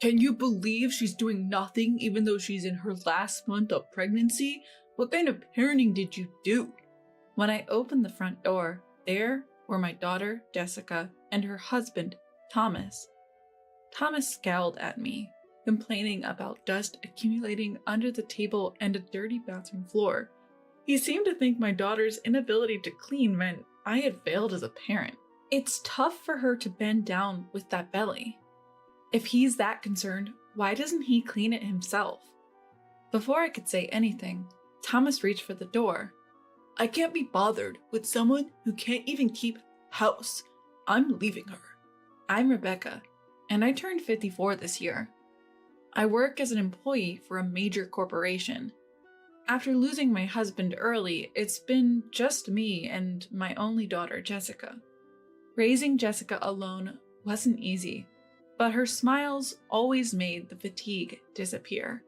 Can you believe she's doing nothing even though she's in her last month of pregnancy? What kind of parenting did you do? When I opened the front door, there were my daughter, Jessica, and her husband, Thomas. Thomas scowled at me, complaining about dust accumulating under the table and a dirty bathroom floor. He seemed to think my daughter's inability to clean meant I had failed as a parent. It's tough for her to bend down with that belly. If he's that concerned, why doesn't he clean it himself? Before I could say anything, Thomas reached for the door. I can't be bothered with someone who can't even keep house. I'm leaving her. I'm Rebecca, and I turned 54 this year. I work as an employee for a major corporation. After losing my husband early, it's been just me and my only daughter, Jessica. Raising Jessica alone wasn't easy, but her smiles always made the fatigue disappear.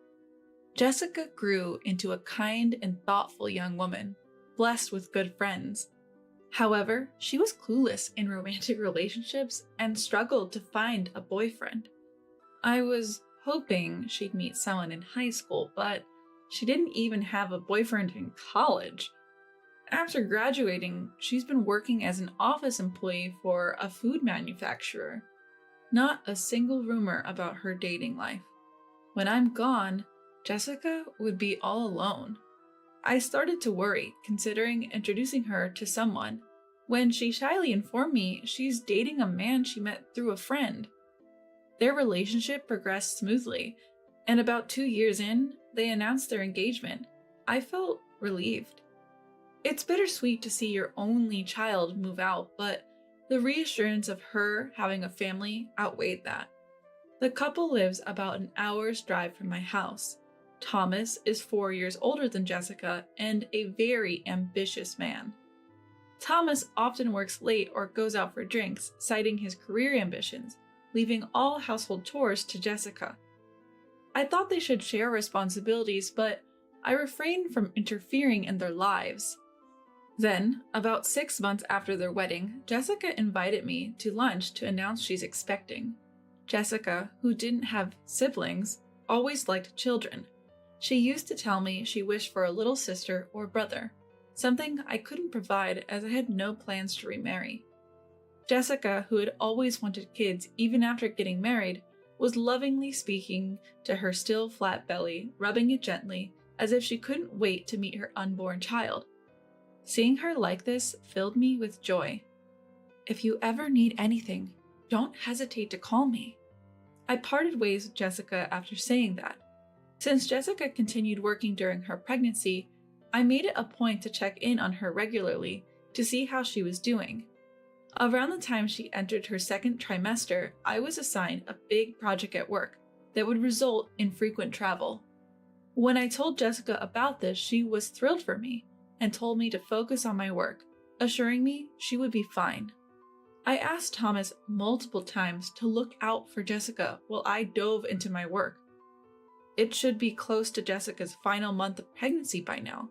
Jessica grew into a kind and thoughtful young woman, blessed with good friends. However, she was clueless in romantic relationships and struggled to find a boyfriend. I was hoping she'd meet someone in high school, but she didn't even have a boyfriend in college. After graduating, she's been working as an office employee for a food manufacturer. Not a single rumor about her dating life. When I'm gone, Jessica would be all alone. I started to worry, considering introducing her to someone, when she shyly informed me she's dating a man she met through a friend. Their relationship progressed smoothly, and about 2 years in, they announced their engagement. I felt relieved. It's bittersweet to see your only child move out, but the reassurance of her having a family outweighed that. The couple lives about an hour's drive from my house. Thomas is 4 years older than Jessica and a very ambitious man. Thomas often works late or goes out for drinks, citing his career ambitions, leaving all household chores to Jessica. I thought they should share responsibilities, but I refrained from interfering in their lives. Then, about 6 months after their wedding, Jessica invited me to lunch to announce she's expecting. Jessica, who didn't have siblings, always liked children. She used to tell me she wished for a little sister or brother, something I couldn't provide as I had no plans to remarry. Jessica, who had always wanted kids even after getting married, was lovingly speaking to her still flat belly, rubbing it gently, as if she couldn't wait to meet her unborn child. Seeing her like this filled me with joy. If you ever need anything, don't hesitate to call me. I parted ways with Jessica after saying that. Since Jessica continued working during her pregnancy, I made it a point to check in on her regularly to see how she was doing. Around the time she entered her second trimester, I was assigned a big project at work that would result in frequent travel. When I told Jessica about this, she was thrilled for me and told me to focus on my work, assuring me she would be fine. I asked Thomas multiple times to look out for Jessica while I dove into my work. It should be close to Jessica's final month of pregnancy by now.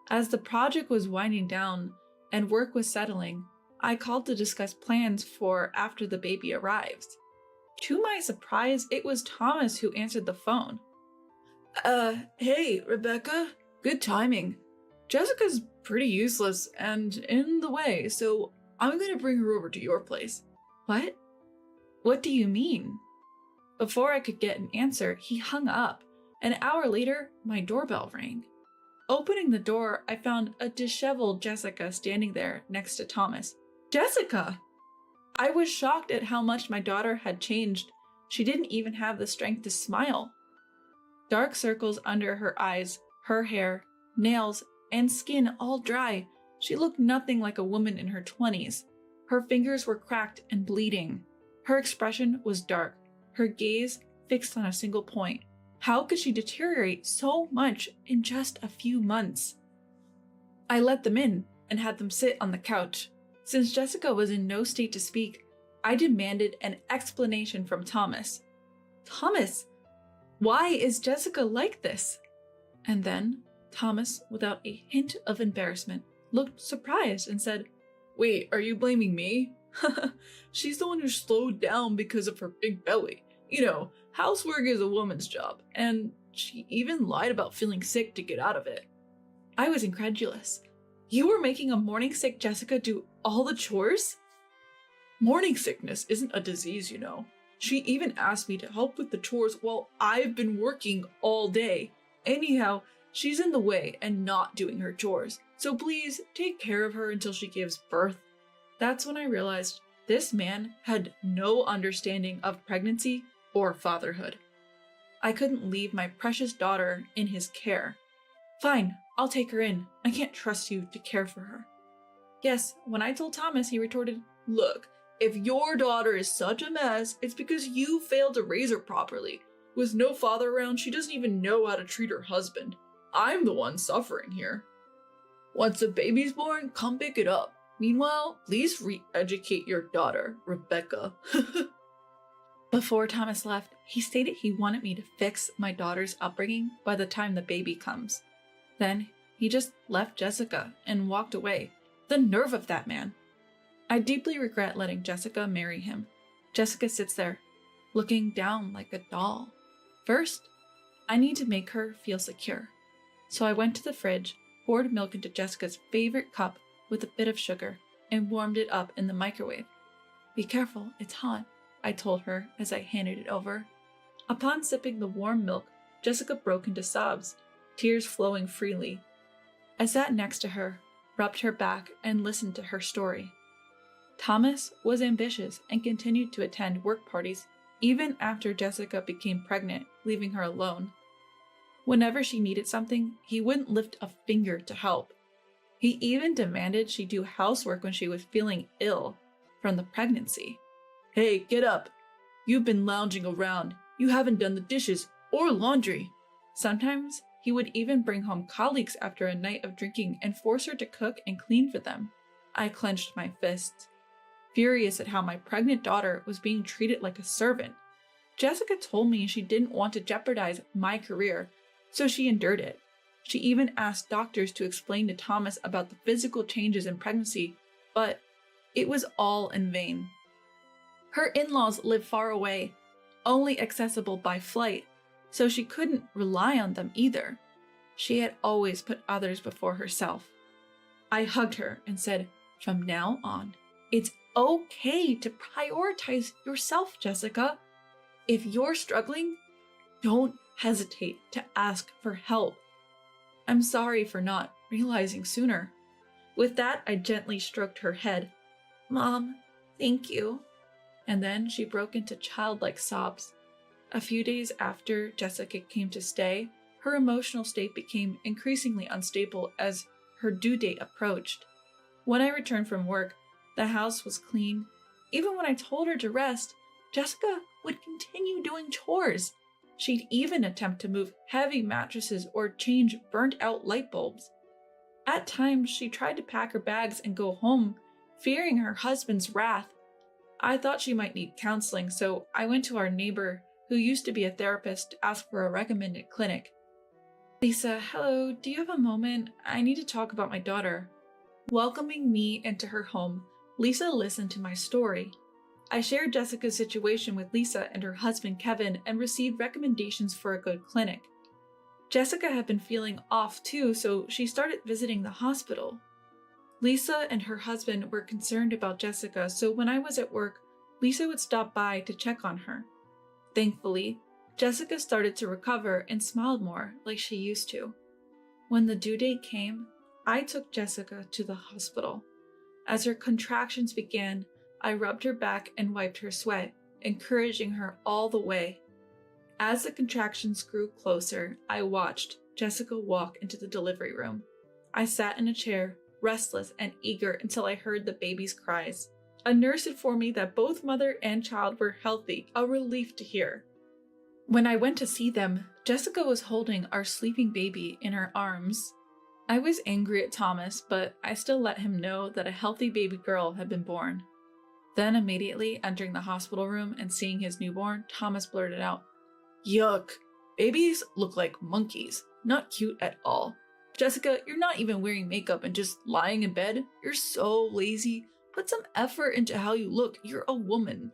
As the project was winding down and work was settling, I called to discuss plans for after the baby arrives. To my surprise, it was Thomas who answered the phone. Hey, Rebecca. Good timing. Jessica's pretty useless and in the way, so I'm gonna bring her over to your place. What? What do you mean? Before I could get an answer, he hung up. An hour later, my doorbell rang. Opening the door, I found a disheveled Jessica standing there next to Thomas. Jessica! I was shocked at how much my daughter had changed. She didn't even have the strength to smile. Dark circles under her eyes, her hair, nails, and skin all dry. She looked nothing like a woman in her 20s. Her fingers were cracked and bleeding. Her expression was dark, her gaze fixed on a single point. How could she deteriorate so much in just a few months? I let them in and had them sit on the couch. Since Jessica was in no state to speak, I demanded an explanation from Thomas. Thomas, why is Jessica like this? And then Thomas, without a hint of embarrassment, looked surprised and said, Wait, are you blaming me? She's the one who slowed down because of her big belly. You know, Housework is a woman's job, and she even lied about feeling sick to get out of it. I was incredulous. You were making a morning sick Jessica do all the chores? Morning sickness isn't a disease, you know. She even asked me to help with the chores while I've been working all day. Anyhow, she's in the way and not doing her chores, so please take care of her until she gives birth. That's when I realized this man had no understanding of pregnancy or fatherhood. I couldn't leave my precious daughter in his care. Fine, I'll take her in. I can't trust you to care for her. Yes, when I told Thomas, he retorted, Look, if your daughter is such a mess, it's because you failed to raise her properly. With no father around, she doesn't even know how to treat her husband. I'm the one suffering here. Once the baby's born, come pick it up. Meanwhile, please re-educate your daughter, Rebecca. Before Thomas left, he stated he wanted me to fix my daughter's upbringing by the time the baby comes. Then, he just left Jessica and walked away. The nerve of that man! I deeply regret letting Jessica marry him. Jessica sits there, looking down like a doll. First, I need to make her feel secure. So I went to the fridge, poured milk into Jessica's favorite cup with a bit of sugar, and warmed it up in the microwave. Be careful, it's hot, I told her as I handed it over. Upon sipping the warm milk, Jessica broke into sobs, tears flowing freely. I sat next to her, rubbed her back, and listened to her story. Thomas was ambitious and continued to attend work parties even after Jessica became pregnant, leaving her alone. Whenever she needed something, he wouldn't lift a finger to help. He even demanded she do housework when she was feeling ill from the pregnancy. Hey, get up! You've been lounging around. You haven't done the dishes or laundry. Sometimes he would even bring home colleagues after a night of drinking and force her to cook and clean for them. I clenched my fists, furious at how my pregnant daughter was being treated like a servant. Jessica told me she didn't want to jeopardize my career, so she endured it. She even asked doctors to explain to Thomas about the physical changes in pregnancy, but it was all in vain. Her in-laws lived far away, only accessible by flight, so she couldn't rely on them either. She had always put others before herself. I hugged her and said, From now on, it's okay to prioritize yourself, Jessica. If you're struggling, don't hesitate to ask for help. I'm sorry for not realizing sooner. With that, I gently stroked her head. Mom, thank you. And then she broke into childlike sobs. A few days after Jessica came to stay, her emotional state became increasingly unstable as her due date approached. When I returned from work, the house was clean. Even when I told her to rest, Jessica would continue doing chores. She'd even attempt to move heavy mattresses or change burnt-out light bulbs. At times, she tried to pack her bags and go home, fearing her husband's wrath. I thought she might need counseling, so I went to our neighbor, who used to be a therapist, to ask for a recommended clinic. Lisa, hello, do you have a moment? I need to talk about my daughter. Welcoming me into her home, Lisa listened to my story. I shared Jessica's situation with Lisa and her husband Kevin and received recommendations for a good clinic. Jessica had been feeling off too, so she started visiting the hospital. Lisa and her husband were concerned about Jessica, so when I was at work, Lisa would stop by to check on her. Thankfully, Jessica started to recover and smiled more like she used to. When the due date came, I took Jessica to the hospital. As her contractions began, I rubbed her back and wiped her sweat, encouraging her all the way. As the contractions grew closer, I watched Jessica walk into the delivery room. I sat in a chair, restless and eager until I heard the baby's cries. A nurse informed me that both mother and child were healthy, a relief to hear. When I went to see them, Jessica was holding our sleeping baby in her arms. I was angry at Thomas, but I still let him know that a healthy baby girl had been born. Then immediately entering the hospital room and seeing his newborn, Thomas blurted out, Yuck! Babies look like monkeys. Not cute at all. Jessica, you're not even wearing makeup and just lying in bed. You're so lazy. Put some effort into how you look. You're a woman.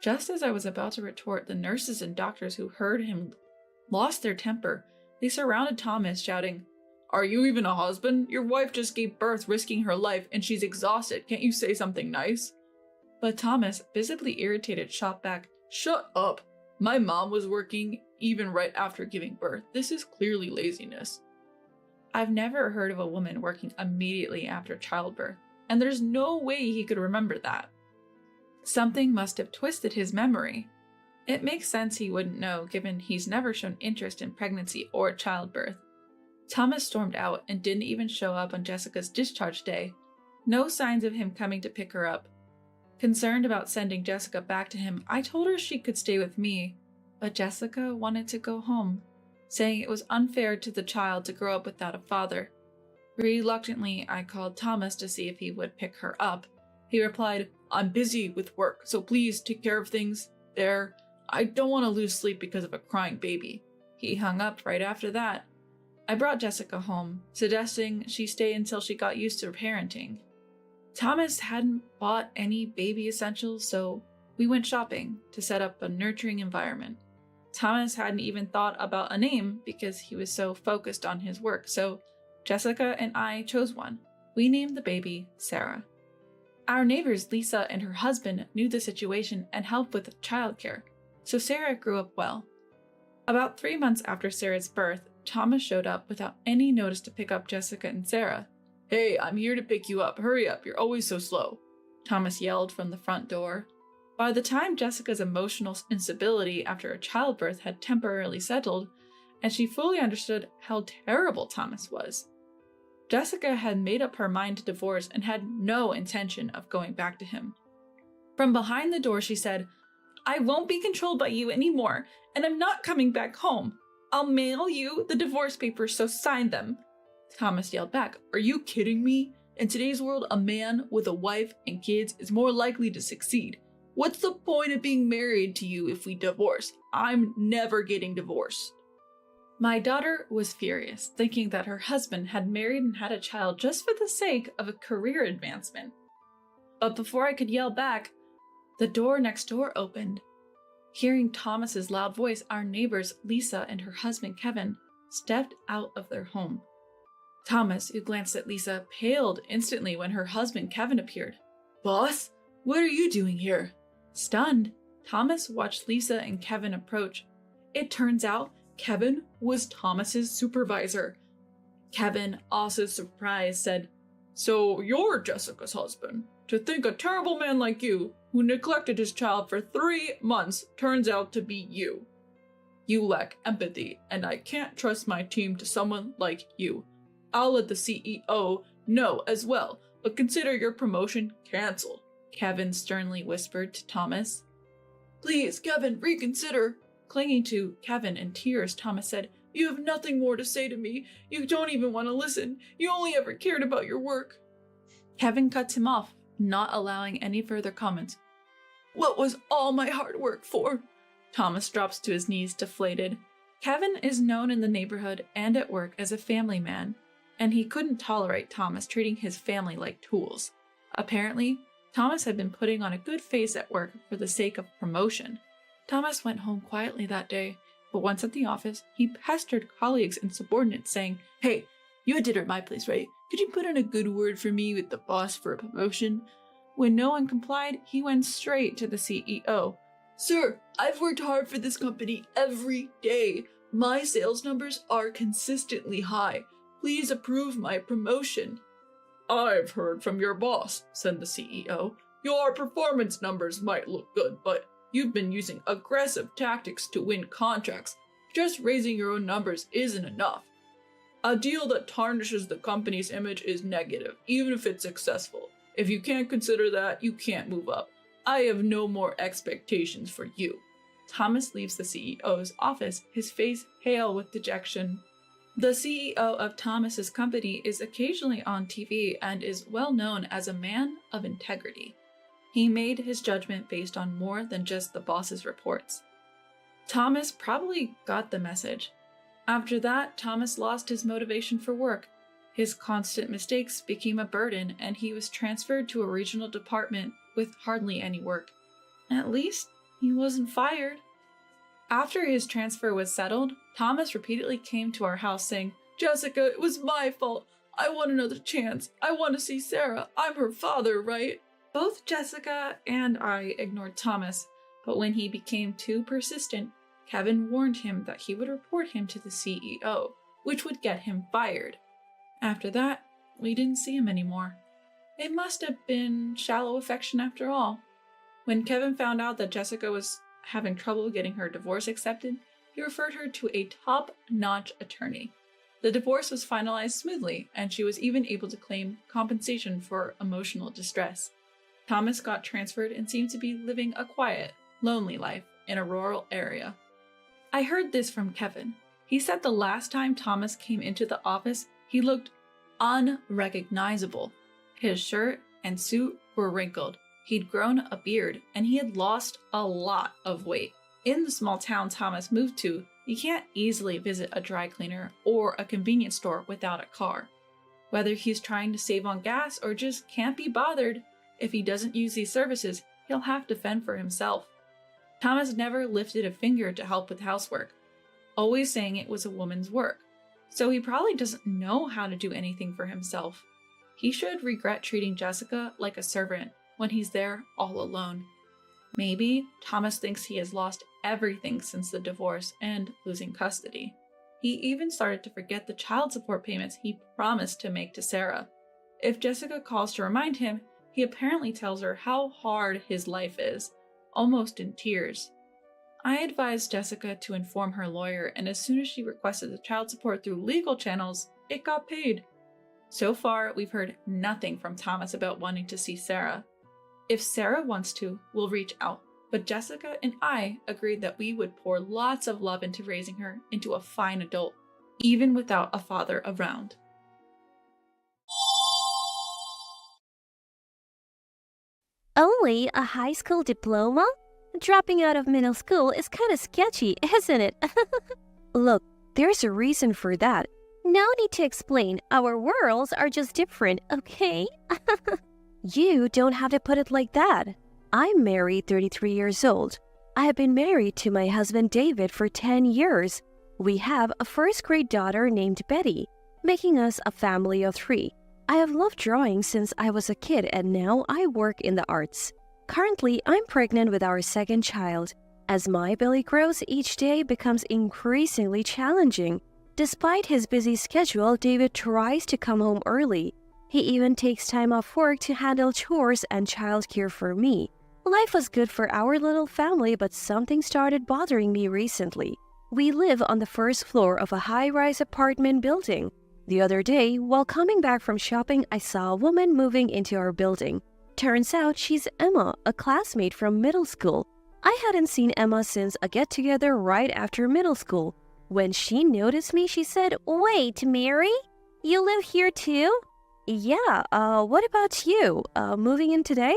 Just as I was about to retort, the nurses and doctors who heard him lost their temper. They surrounded Thomas, shouting, "Are you even a husband? Your wife just gave birth risking her life and she's exhausted. Can't you say something nice?" But Thomas, visibly irritated, shot back, "Shut up. My mom was working even right after giving birth. This is clearly laziness." I've never heard of a woman working immediately after childbirth, and there's no way he could remember that. Something must have twisted his memory. It makes sense he wouldn't know, given he's never shown interest in pregnancy or childbirth. Thomas stormed out and didn't even show up on Jessica's discharge day. No signs of him coming to pick her up. Concerned about sending Jessica back to him, I told her she could stay with me, but Jessica wanted to go home, saying it was unfair to the child to grow up without a father. Reluctantly, I called Thomas to see if he would pick her up. He replied, "I'm busy with work, so please take care of things there. I don't want to lose sleep because of a crying baby." He hung up right after that. I brought Jessica home, suggesting she stay until she got used to parenting. Thomas hadn't bought any baby essentials, so we went shopping to set up a nurturing environment. Thomas hadn't even thought about a name because he was so focused on his work, so Jessica and I chose one. We named the baby Sarah. Our neighbors Lisa and her husband knew the situation and helped with childcare, so Sarah grew up well. About 3 months after Sarah's birth, Thomas showed up without any notice to pick up Jessica and Sarah. "Hey, I'm here to pick you up. Hurry up, you're always so slow," Thomas yelled from the front door. By the time Jessica's emotional instability after her childbirth had temporarily settled, and she fully understood how terrible Thomas was, Jessica had made up her mind to divorce and had no intention of going back to him. From behind the door, she said, "I won't be controlled by you anymore, and I'm not coming back home. I'll mail you the divorce papers, so sign them." Thomas yelled back, "Are you kidding me? In today's world, a man with a wife and kids is more likely to succeed. What's the point of being married to you if we divorce? I'm never getting divorced." My daughter was furious, thinking that her husband had married and had a child just for the sake of a career advancement. But before I could yell back, the door next door opened. Hearing Thomas's loud voice, our neighbors Lisa and her husband Kevin stepped out of their home. Thomas, who glanced at Lisa, paled instantly when her husband Kevin appeared. "Boss, what are you doing here?" Stunned, Thomas watched Lisa and Kevin approach. It turns out Kevin was Thomas's supervisor. Kevin, also surprised, said, "So you're Jessica's husband. To think a terrible man like you, who neglected his child for 3 months, turns out to be you. You lack empathy, and I can't trust my team to someone like you. I'll let the CEO know as well, but consider your promotion canceled," Kevin sternly whispered to Thomas. "Please, Kevin, reconsider." Clinging to Kevin in tears, Thomas said, "You have nothing more to say to me. You don't even want to listen. You only ever cared about your work." Kevin cuts him off, not allowing any further comments. "What was all my hard work for?" Thomas drops to his knees, deflated. Kevin is known in the neighborhood and at work as a family man, and he couldn't tolerate Thomas treating his family like tools. Apparently, Thomas had been putting on a good face at work for the sake of promotion. Thomas went home quietly that day, but once at the office, he pestered colleagues and subordinates, saying, "Hey, you a dinner at my place, right? Could you put in a good word for me with the boss for a promotion?" When no one complied, he went straight to the CEO. "Sir, I've worked hard for this company every day. My sales numbers are consistently high. Please approve my promotion." "I've heard from your boss," said the CEO. "Your performance numbers might look good, but you've been using aggressive tactics to win contracts. Just raising your own numbers isn't enough. A deal that tarnishes the company's image is negative, even if it's successful. If you can't consider that, you can't move up. I have no more expectations for you." Thomas leaves the CEO's office, his face pale with dejection. The CEO of Thomas's company is occasionally on TV and is well known as a man of integrity. He made his judgment based on more than just the boss's reports. Thomas probably got the message. After that, Thomas lost his motivation for work. His constant mistakes became a burden, and he was transferred to a regional department with hardly any work. At least, He wasn't fired. After his transfer was settled, Thomas repeatedly came to our house saying, "Jessica, it was my fault. I want another chance. I want to see Sarah. I'm her father, right?" Both Jessica and I ignored Thomas, but when he became too persistent, Kevin warned him that he would report him to the CEO, which would get him fired. After that, we didn't see him anymore. It must have been shallow affection after all. When Kevin found out that Jessica was having trouble getting her divorce accepted, he referred her to a top-notch attorney. The divorce was finalized smoothly, and she was even able to claim compensation for emotional distress. Thomas got transferred and seemed to be living a quiet, lonely life in a rural area. I heard this from Kevin. He said the last time Thomas came into the office, he looked unrecognizable. His shirt and suit were wrinkled. He'd grown a beard, and he had lost a lot of weight. In the small town Thomas moved to, you can't easily visit a dry cleaner or a convenience store without a car. Whether he's trying to save on gas or just can't be bothered, if he doesn't use these services, he'll have to fend for himself. Thomas never lifted a finger to help with housework, always saying it was a woman's work. So he probably doesn't know how to do anything for himself. He should regret treating Jessica like a servant when he's there all alone. Maybe Thomas thinks he has lost everything since the divorce and losing custody. He even started to forget the child support payments he promised to make to Sarah. If Jessica calls to remind him, he apparently tells her how hard his life is, almost in tears. I advised Jessica to inform her lawyer, and as soon as she requested the child support through legal channels, it got paid. So far, we've heard nothing from Thomas about wanting to see Sarah. If Sarah wants to, we'll reach out, but Jessica and I agreed that we would pour lots of love into raising her into a fine adult, even without a father around. Only a high school diploma? Dropping out of middle school is kind of sketchy, isn't it? Look, there's a reason for that. No need to explain. Our worlds are just different, okay? You don't have to put it like that. I'm married, 33 years old. I have been married to my husband David for 10 years. We have a first-grade daughter named Betty, making us a family of 3. I have loved drawing since I was a kid, and now I work in the arts. Currently, I'm pregnant with our second child. As my belly grows, each day becomes increasingly challenging. Despite his busy schedule, David tries to come home early. He even takes time off work to handle chores and childcare for me. Life was good for our little family, but something started bothering me recently. We live on the first floor of a high-rise apartment building. The other day, while coming back from shopping, I saw a woman moving into our building. Turns out she's Emma, a classmate from middle school. I hadn't seen Emma since a get-together right after middle school. When she noticed me, she said, "Wait, Mary? You live here too?" "Yeah, what about you? Moving in today?"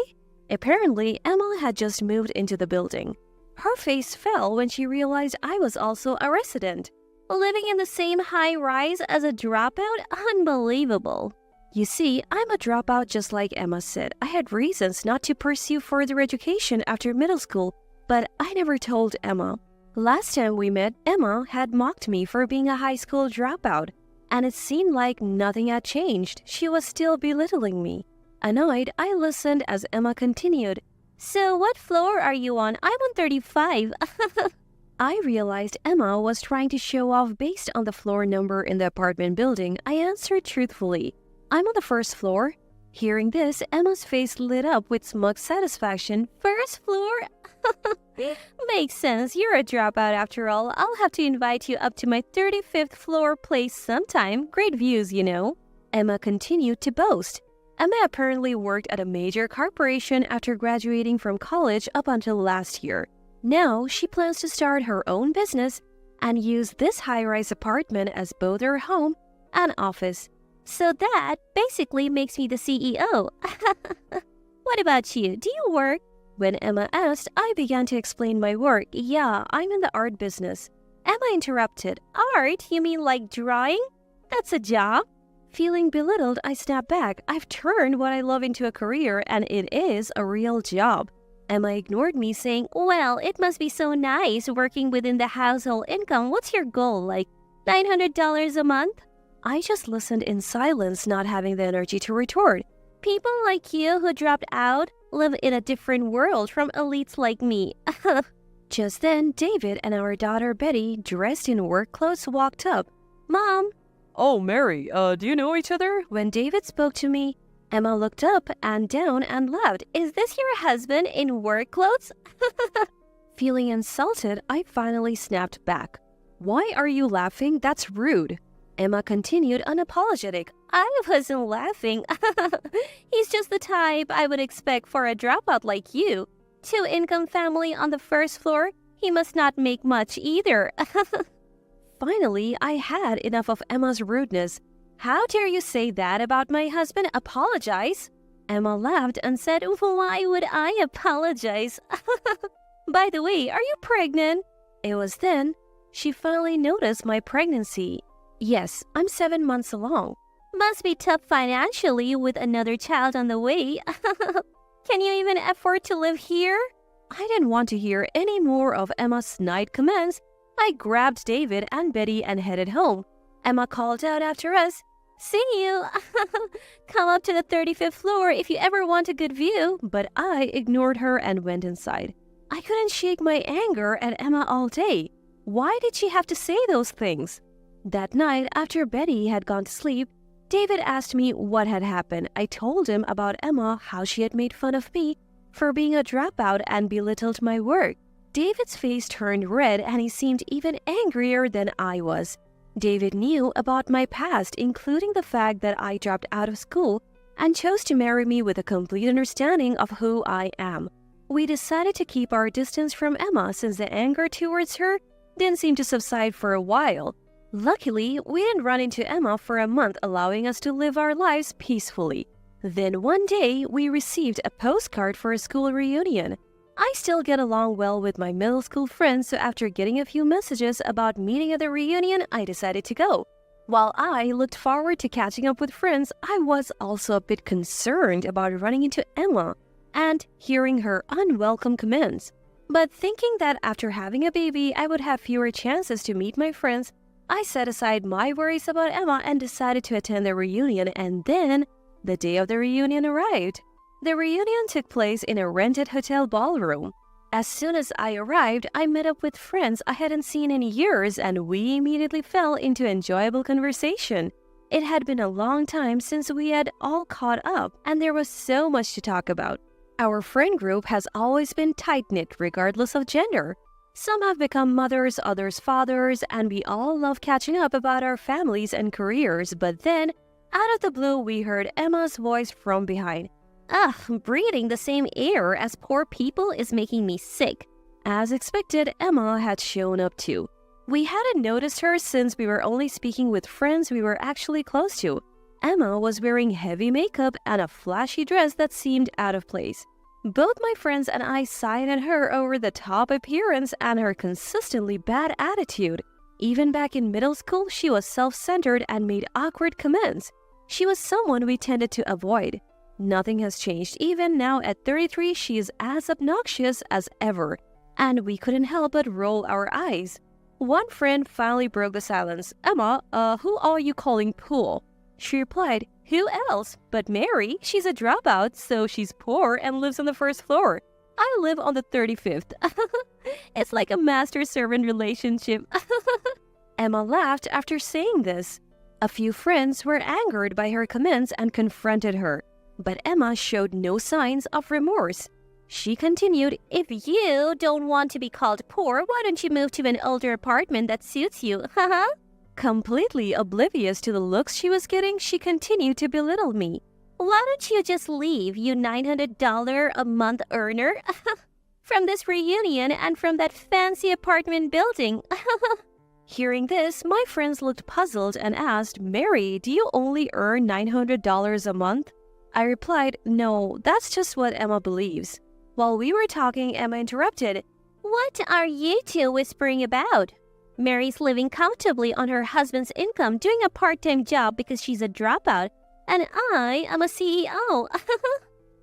Apparently, Emma had just moved into the building. Her face fell when she realized I was also a resident. Living in the same high-rise as a dropout? Unbelievable. You see, I'm a dropout just like Emma said. I had reasons not to pursue further education after middle school, but I never told Emma. Last time we met, Emma had mocked me for being a high school dropout, and it seemed like nothing had changed. She was still belittling me. Annoyed, I listened as Emma continued, "So what floor are you on? I'm on 35. I realized Emma was trying to show off based on the floor number in the apartment building. I answered truthfully, "I'm on the first floor." Hearing this, Emma's face lit up with smug satisfaction. "First floor? Makes sense. You're a dropout after all. I'll have to invite you up to my 35th floor place sometime. Great views, you know." Emma continued to boast. Emma apparently worked at a major corporation after graduating from college up until last year. Now, she plans to start her own business and use this high-rise apartment as both her home and office. So that basically makes me the CEO. What about you? Do you work? When Emma asked, I began to explain my work. "Yeah, I'm in the art business." Emma interrupted. "Art? You mean like drawing? That's a job?" Feeling belittled, I snapped back. I've turned what I love into a career, and it is a real job. Emma ignored me, saying, "Well, it must be so nice working within the household income. What's your goal, like $900 a month?" I just listened in silence, not having the energy to retort. People like you who dropped out live in a different world from elites like me. Just then, David and our daughter Betty, dressed in work clothes, walked up. "Mom." "Oh, Mary, do you know each other?" When David spoke to me, Emma looked up and down and laughed. "Is this your husband in work clothes?" Feeling insulted, I finally snapped back. "Why are you laughing? That's rude." Emma continued unapologetic. "I wasn't laughing. He's just the type I would expect for a dropout like you. Two-income family on the first floor. He must not make much either." Finally, I had enough of Emma's rudeness. "How dare you say that about my husband? Apologize." Emma laughed and said, "Why would I apologize? By the way, are you pregnant?" It was then she finally noticed my pregnancy. "Yes, I'm 7 months along." "Must be tough financially with another child on the way." "Can you even afford to live here?" I didn't want to hear any more of Emma's snide comments. I grabbed David and Betty and headed home. Emma called out after us, "See you. Come up to the 35th floor if you ever want a good view." But I ignored her and went inside. I couldn't shake my anger at Emma all day. Why did she have to say those things? That night, after Betty had gone to sleep, David asked me what had happened. I told him about Emma, how she had made fun of me for being a dropout and belittled my work. David's face turned red and he seemed even angrier than I was. David knew about my past, including the fact that I dropped out of school and chose to marry me with a complete understanding of who I am. We decided to keep our distance from Emma since the anger towards her didn't seem to subside for a while. Luckily, we didn't run into Emma for a month, allowing us to live our lives peacefully. Then one day, we received a postcard for a school reunion. I still get along well with my middle school friends, so after getting a few messages about meeting at the reunion, I decided to go. While I looked forward to catching up with friends, I was also a bit concerned about running into Emma and hearing her unwelcome comments. But thinking that after having a baby, I would have fewer chances to meet my friends, I set aside my worries about Emma and decided to attend the reunion, and then the day of the reunion arrived. The reunion took place in a rented hotel ballroom. As soon as I arrived, I met up with friends I hadn't seen in years, and we immediately fell into enjoyable conversation. It had been a long time since we had all caught up, and there was so much to talk about. Our friend group has always been tight-knit regardless of gender. Some have become mothers, others fathers, and we all love catching up about our families and careers. But then, out of the blue, we heard Emma's voice from behind. "Ugh, breathing the same air as poor people is making me sick." As expected, Emma had shown up too. We hadn't noticed her since we were only speaking with friends we were actually close to. Emma was wearing heavy makeup and a flashy dress that seemed out of place. Both my friends and I sighed at her over-the-top appearance and her consistently bad attitude. Even back in middle school, she was self-centered and made awkward comments. She was someone we tended to avoid. Nothing has changed. Even now at 33, she is as obnoxious as ever, and we couldn't help but roll our eyes. One friend finally broke the silence. "Emma, who are you calling poor?" She replied, "Who else? But Mary, she's a dropout, so she's poor and lives on the first floor. I live on the 35th. It's like a master-servant relationship." Emma laughed after saying this. A few friends were angered by her comments and confronted her, but Emma showed no signs of remorse. She continued, "If you don't want to be called poor, why don't you move to an older apartment that suits you, haha?" Completely oblivious to the looks she was getting, she continued to belittle me. "Why don't you just leave, you $900 a month earner? From this reunion and from that fancy apartment building." Hearing this, my friends looked puzzled and asked, "Mary, do you only earn $900 a month?" I replied, "No, that's just what Emma believes." While we were talking, Emma interrupted, "What are you two whispering about? Mary's living comfortably on her husband's income, doing a part-time job because she's a dropout, and I am a CEO.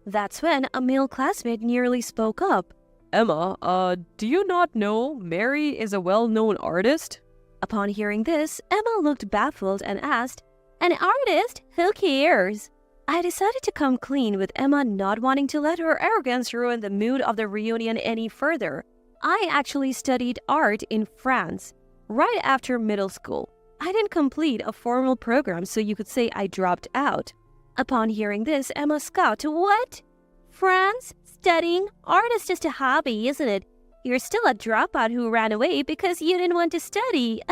That's when a male classmate nearly spoke up. Emma, do you not know Mary is a well-known artist? Upon hearing this, Emma looked baffled and asked, "An artist? Who cares?" I decided to come clean with Emma, not wanting to let her arrogance ruin the mood of the reunion any further. I actually studied art in France right after middle school. I didn't complete a formal program, so you could say I dropped out. Upon hearing this, Emma scoffed. "What? France? Studying? Art is just a hobby, isn't it? You're still a dropout who ran away because you didn't want to study."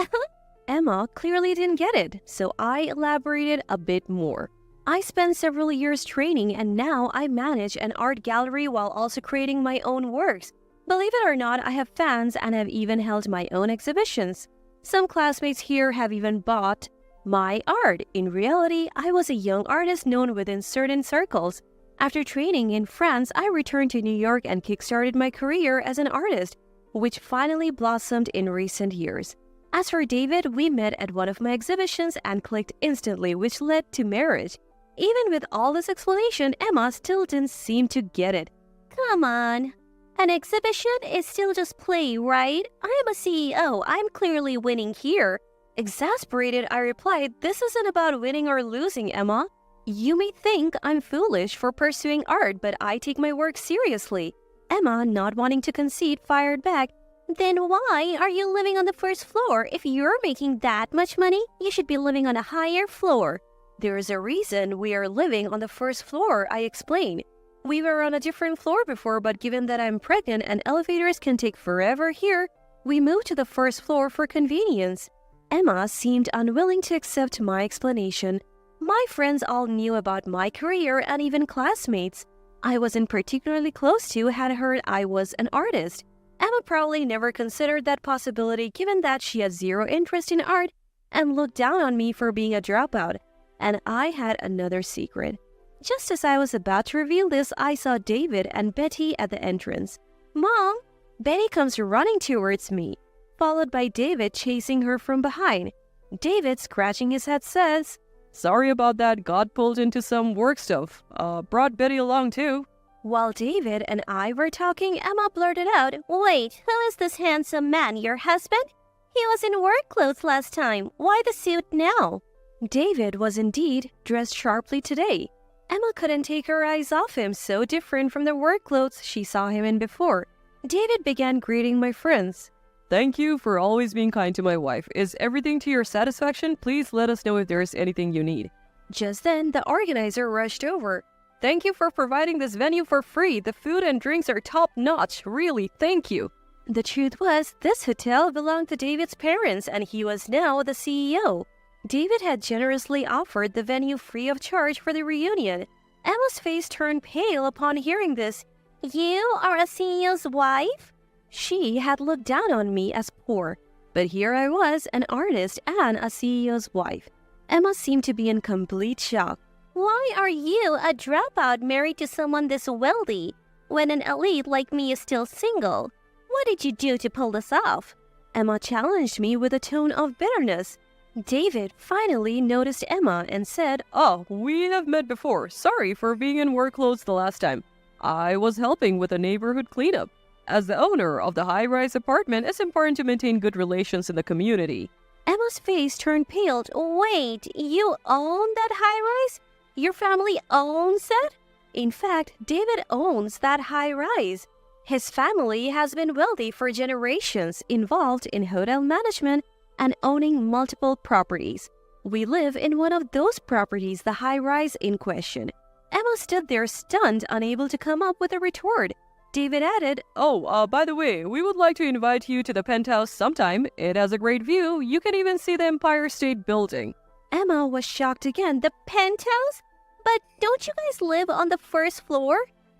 Emma clearly didn't get it, so I elaborated a bit more. I spent several years training and now I manage an art gallery while also creating my own works. Believe it or not, I have fans and have even held my own exhibitions. Some classmates here have even bought my art. In reality, I was a young artist known within certain circles. After training in France, I returned to New York and kickstarted my career as an artist, which finally blossomed in recent years. As for David, we met at one of my exhibitions and clicked instantly, which led to marriage. Even with all this explanation, Emma still didn't seem to get it. "Come on. An exhibition is still just play, right? I am a CEO. I'm clearly winning here." Exasperated, I replied, "This isn't about winning or losing, Emma. You may think I'm foolish for pursuing art, but I take my work seriously." Emma, not wanting to concede, fired back, "Then why are you living on the first floor? If you're making that much money, you should be living on a higher floor." "There is a reason we are living on the first floor," I explained. "We were on a different floor before, but given that I'm pregnant and elevators can take forever here, we moved to the first floor for convenience." Emma seemed unwilling to accept my explanation. My friends all knew about my career and even classmates I wasn't particularly close to had heard I was an artist. Emma probably never considered that possibility given that she had zero interest in art and looked down on me for being a dropout. And I had another secret. Just as I was about to reveal this, I saw David and Betty at the entrance. "Mom!" Betty comes running towards me, followed by David chasing her from behind. David, scratching his head, says, Sorry about that, got pulled into some work stuff. Brought Betty along too. While David and I were talking, Emma blurted out, "Wait, who is this handsome man, your husband? He was in work clothes last time. Why the suit now?" David was indeed dressed sharply today. Emma couldn't take her eyes off him, so different from the work clothes she saw him in before. David began greeting my friends. Thank you for always being kind to my wife. Is everything to your satisfaction? Please let us know if there is anything you need. Just then, the organizer rushed over. Thank you for providing this venue for free. The food and drinks are top-notch. Really, thank you. The truth was, this hotel belonged to David's parents, and he was now the CEO. David had generously offered the venue free of charge for the reunion. Emma's face turned pale upon hearing this. "You are a CEO's wife?" She had looked down on me as poor, but here I was, an artist and a CEO's wife. Emma seemed to be in complete shock. "Why are you, a dropout, married to someone this wealthy, when an elite like me is still single? What did you do to pull this off?" Emma challenged me with a tone of bitterness. David finally noticed Emma and said, Oh, we have met before. Sorry for being in work clothes the last time. I was helping with a neighborhood cleanup. As the owner of the high-rise apartment, it's important to maintain good relations in the community. Emma's face turned pale. "Wait, you own that high-rise? Your family owns it?" In fact, David owns that high-rise. His family has been wealthy for generations, involved in hotel management and owning multiple properties. We live in one of those properties, the high-rise in question. Emma stood there stunned, unable to come up with a retort. David added, Oh, by the way, we would like to invite you to the penthouse sometime. It has a great view. You can even see the Empire State Building. Emma was shocked again. "The penthouse? But don't you guys live on the first floor?"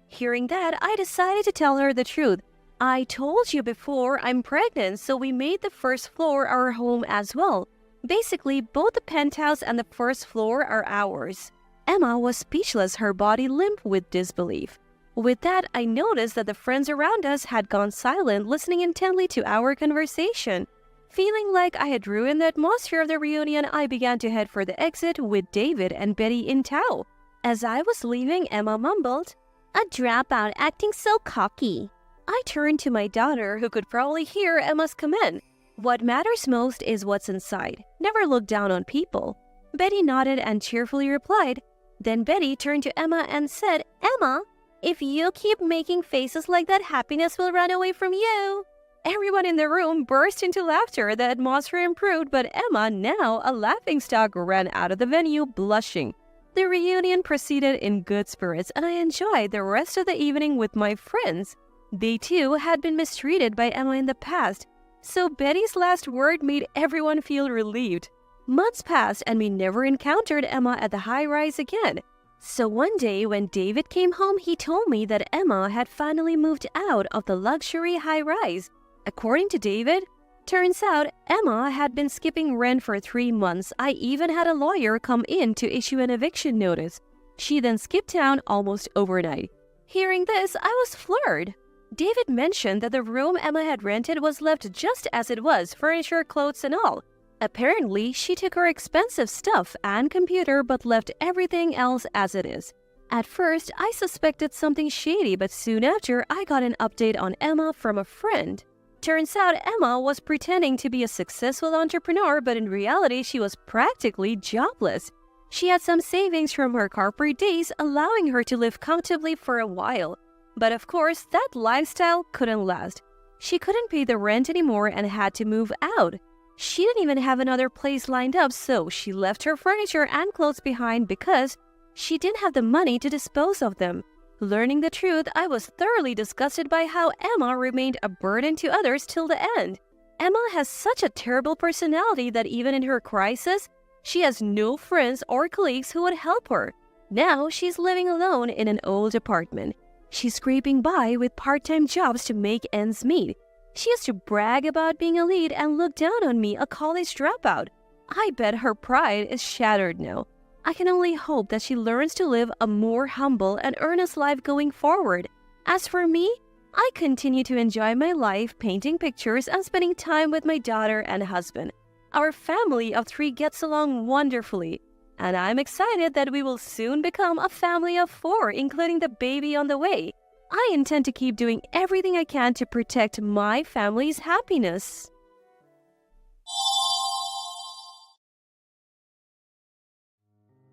Hearing that, I decided to tell her the truth. "I told you before, I'm pregnant, so we made the first floor our home as well. Basically, both the penthouse and the first floor are ours." Emma was speechless, her body limp with disbelief. With that, I noticed that the friends around us had gone silent, listening intently to our conversation. Feeling like I had ruined the atmosphere of the reunion, I began to head for the exit with David and Betty in tow. As I was leaving, Emma mumbled, A dropout acting so cocky. I turned to my daughter, who could probably hear Emma's comment. What matters most is what's inside. Never look down on people. Betty nodded and cheerfully replied. Then Betty turned to Emma and said, Emma, if you keep making faces like that, happiness will run away from you. Everyone in the room burst into laughter. The atmosphere improved, but Emma, now a laughingstock, ran out of the venue blushing. The reunion proceeded in good spirits, and I enjoyed the rest of the evening with my friends. They too had been mistreated by Emma in the past, so Betty's last word made everyone feel relieved. Months passed and we never encountered Emma at the high-rise again. So one day when David came home, he told me that Emma had finally moved out of the luxury high-rise. According to David, turns out Emma had been skipping rent for 3 months. I even had a lawyer come in to issue an eviction notice. She then skipped town almost overnight. Hearing this, I was floored. David mentioned that the room Emma had rented was left just as it was, furniture, clothes, and all. Apparently, she took her expensive stuff and computer but left everything else as it is. At first, I suspected something shady, but soon after, I got an update on Emma from a friend. Turns out Emma was pretending to be a successful entrepreneur, but in reality, she was practically jobless. She had some savings from her corporate days, allowing her to live comfortably for a while. But of course, that lifestyle couldn't last. She couldn't pay the rent anymore and had to move out. She didn't even have another place lined up, so she left her furniture and clothes behind because she didn't have the money to dispose of them. Learning the truth, I was thoroughly disgusted by how Emma remained a burden to others till the end. Emma has such a terrible personality that even in her crisis, she has no friends or colleagues who would help her. Now she's living alone in an old apartment. She's scraping by with part-time jobs to make ends meet. She used to brag about being a lead and look down on me, a college dropout. I bet her pride is shattered now. I can only hope that she learns to live a more humble and earnest life going forward. As for me, I continue to enjoy my life, painting pictures and spending time with my daughter and husband. Our family of 3 gets along wonderfully, and I'm excited that we will soon become a family of 4, including the baby on the way. I intend to keep doing everything I can to protect my family's happiness.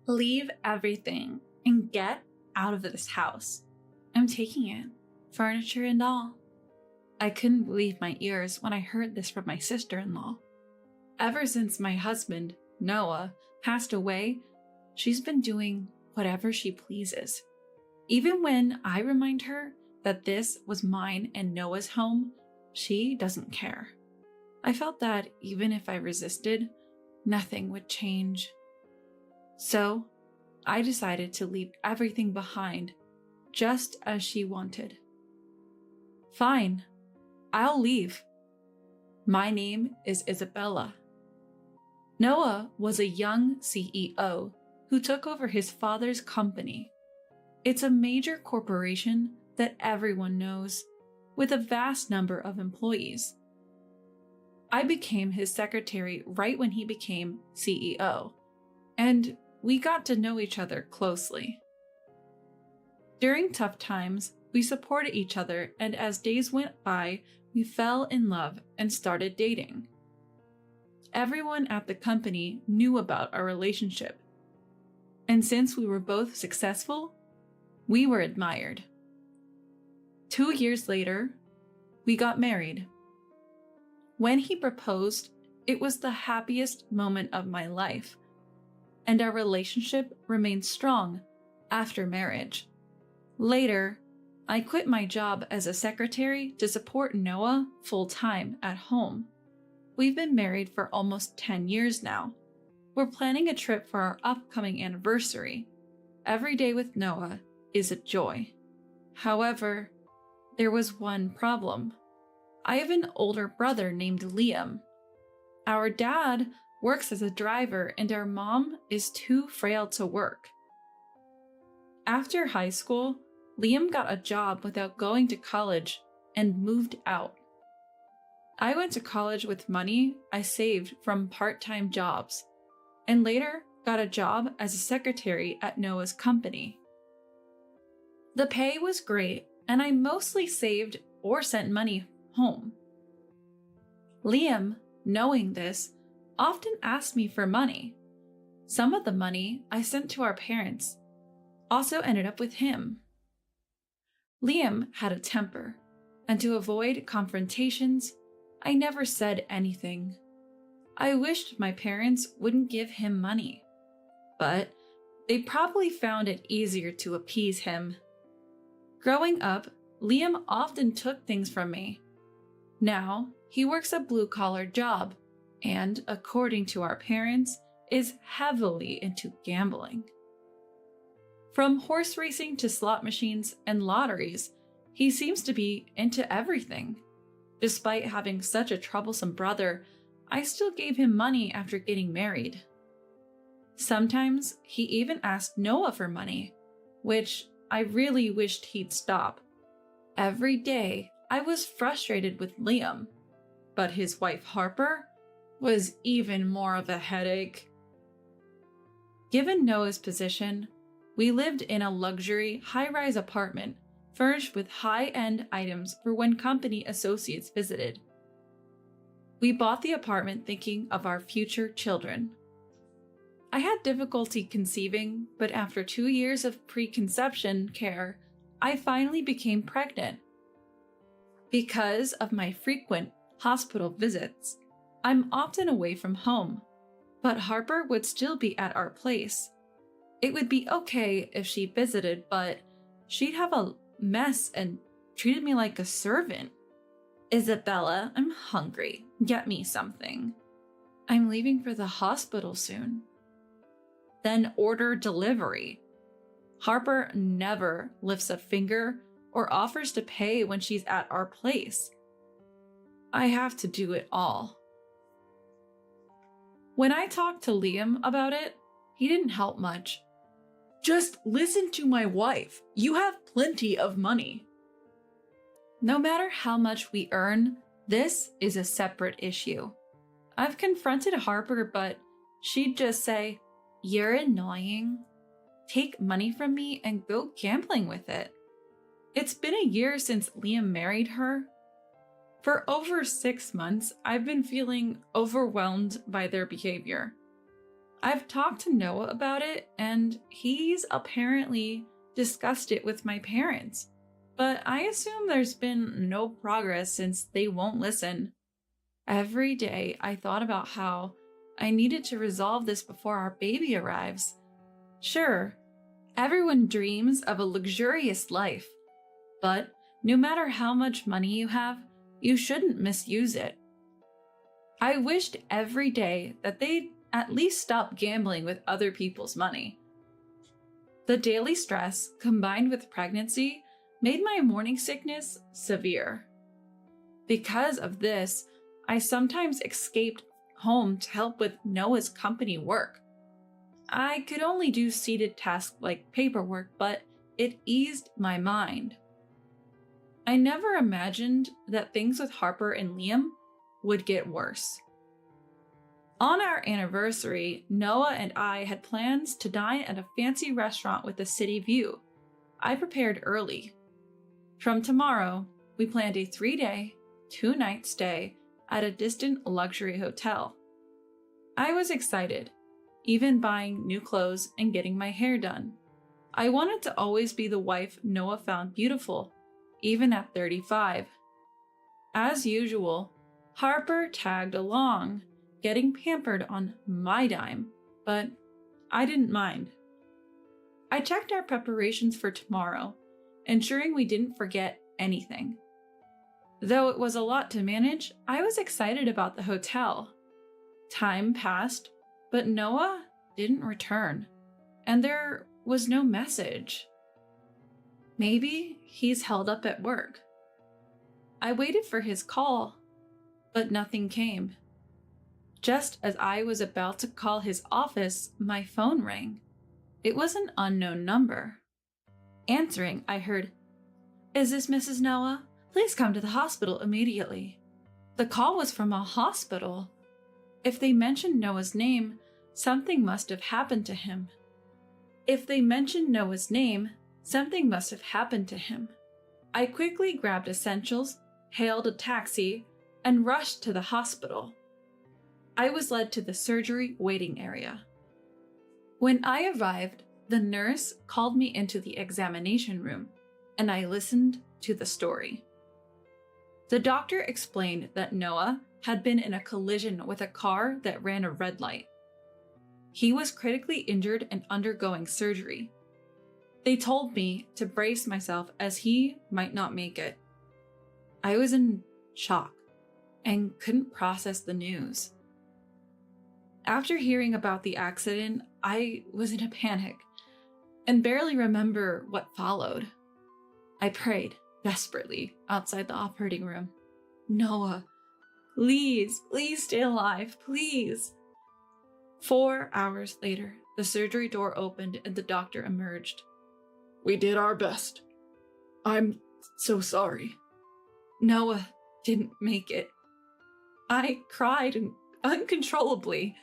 Leave everything and get out of this house. I'm taking it, furniture and all. I couldn't believe my ears when I heard this from my sister-in-law. Ever since my husband, Noah, passed away, she's been doing whatever she pleases. Even when I remind her that this was mine and Noah's home, she doesn't care. I felt that even if I resisted, nothing would change. So, I decided to leave everything behind, just as she wanted. Fine, I'll leave. My name is Isabella. Noah was a young CEO who took over his father's company. It's a major corporation that everyone knows, with a vast number of employees. I became his secretary right when he became CEO, and we got to know each other closely. During tough times, we supported each other, and as days went by, we fell in love and started dating. Everyone at the company knew about our relationship, and since we were both successful, we were admired. 2 years later, we got married. When he proposed, it was the happiest moment of my life, and our relationship remained strong after marriage. Later, I quit my job as a secretary to support Noah full-time at home. We've been married for almost 10 years now. We're planning a trip for our upcoming anniversary. Every day with Noah is a joy. However, there was one problem. I have an older brother named Liam. Our dad works as a driver and our mom is too frail to work. After high school, Liam got a job without going to college and moved out. I went to college with money I saved from part-time jobs, and later got a job as a secretary at Noah's company. The pay was great, and I mostly saved or sent money home. Liam, knowing this, often asked me for money. Some of the money I sent to our parents also ended up with him. Liam had a temper, and to avoid confrontations, I never said anything. I wished my parents wouldn't give him money, but they probably found it easier to appease him. Growing up, Liam often took things from me. Now, he works a blue-collar job and, according to our parents, is heavily into gambling. From horse racing to slot machines and lotteries, he seems to be into everything. Despite having such a troublesome brother, I still gave him money after getting married. Sometimes he even asked Noah for money, which I really wished he'd stop. Every day, I was frustrated with Liam, but his wife Harper was even more of a headache. Given Noah's position, we lived in a luxury, high-rise apartment furnished with high-end items for when company associates visited. We bought the apartment thinking of our future children. I had difficulty conceiving, but after 2 years of preconception care, I finally became pregnant. Because of my frequent hospital visits, I'm often away from home, but Harper would still be at our place. It would be okay if she visited, but she'd have a mess and treated me like a servant. Isabella, I'm hungry. Get me something. I'm leaving for the hospital soon. Then order delivery. Harper never lifts a finger or offers to pay when she's at our place. I have to do it all. When I talked to Liam about it, he didn't help much. Just listen to my wife. You have plenty of money. No matter how much we earn, this is a separate issue. I've confronted Harper, but she'd just say, "You're annoying. Take money from me and go gambling with it." It's been a year since Liam married her. For over 6 months, I've been feeling overwhelmed by their behavior. I've talked to Noah about it, and he's apparently discussed it with my parents. But I assume there's been no progress since they won't listen. Every day I thought about how I needed to resolve this before our baby arrives. Sure, everyone dreams of a luxurious life, but no matter how much money you have, you shouldn't misuse it. I wished every day that they'd at least stop gambling with other people's money. The daily stress, combined with pregnancy, made my morning sickness severe. Because of this, I sometimes escaped home to help with Noah's company work. I could only do seated tasks like paperwork, but it eased my mind. I never imagined that things with Harper and Liam would get worse. On our anniversary, Noah and I had plans to dine at a fancy restaurant with a city view. I prepared early. From tomorrow, we planned a 3-day, 2-night stay at a distant luxury hotel. I was excited, even buying new clothes and getting my hair done. I wanted to always be the wife Noah found beautiful, even at 35. As usual, Harper tagged along, getting pampered on my dime, but I didn't mind. I checked our preparations for tomorrow, ensuring we didn't forget anything. Though it was a lot to manage, I was excited about the hotel. Time passed, but Noah didn't return, and there was no message. Maybe he's held up at work. I waited for his call, but nothing came. Just as I was about to call his office, my phone rang. It was an unknown number. Answering, I heard, "Is this Mrs. Noah? Please come to the hospital immediately." The call was from a hospital. If they mentioned Noah's name, something must have happened to him. If they mentioned Noah's name, Something must have happened to him. I quickly grabbed essentials, hailed a taxi, and rushed to the hospital. I was led to the surgery waiting area. When I arrived, the nurse called me into the examination room, and I listened to the story. The doctor explained that Noah had been in a collision with a car that ran a red light. He was critically injured and undergoing surgery. They told me to brace myself as he might not make it. I was in shock and couldn't process the news. After hearing about the accident, I was in a panic and barely remember what followed. I prayed desperately outside the operating room. Noah, please stay alive, please. 4 hours later, the surgery door opened and the doctor emerged. We did our best. I'm so sorry. Noah didn't make it. I cried uncontrollably,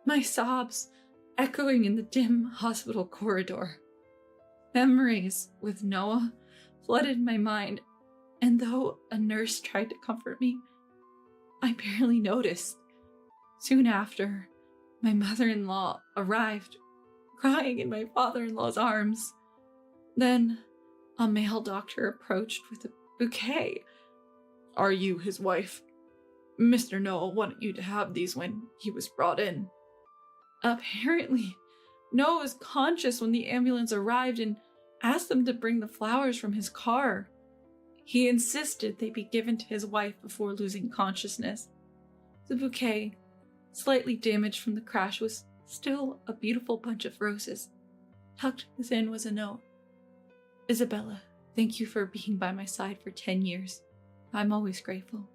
my sobs echoing in the dim hospital corridor. Memories with Noah flooded my mind, and though a nurse tried to comfort me, I barely noticed. Soon after, my mother-in-law arrived, crying in my father-in-law's arms. Then, a male doctor approached with a bouquet. Are you his wife? Mr. Noah wanted you to have these when he was brought in. Apparently, Noah was conscious when the ambulance arrived and asked them to bring the flowers from his car. He insisted they be given to his wife before losing consciousness. The bouquet, slightly damaged from the crash, was still a beautiful bunch of roses. Tucked within was a note. Isabella, thank you for being by my side for 10 years. I'm always grateful.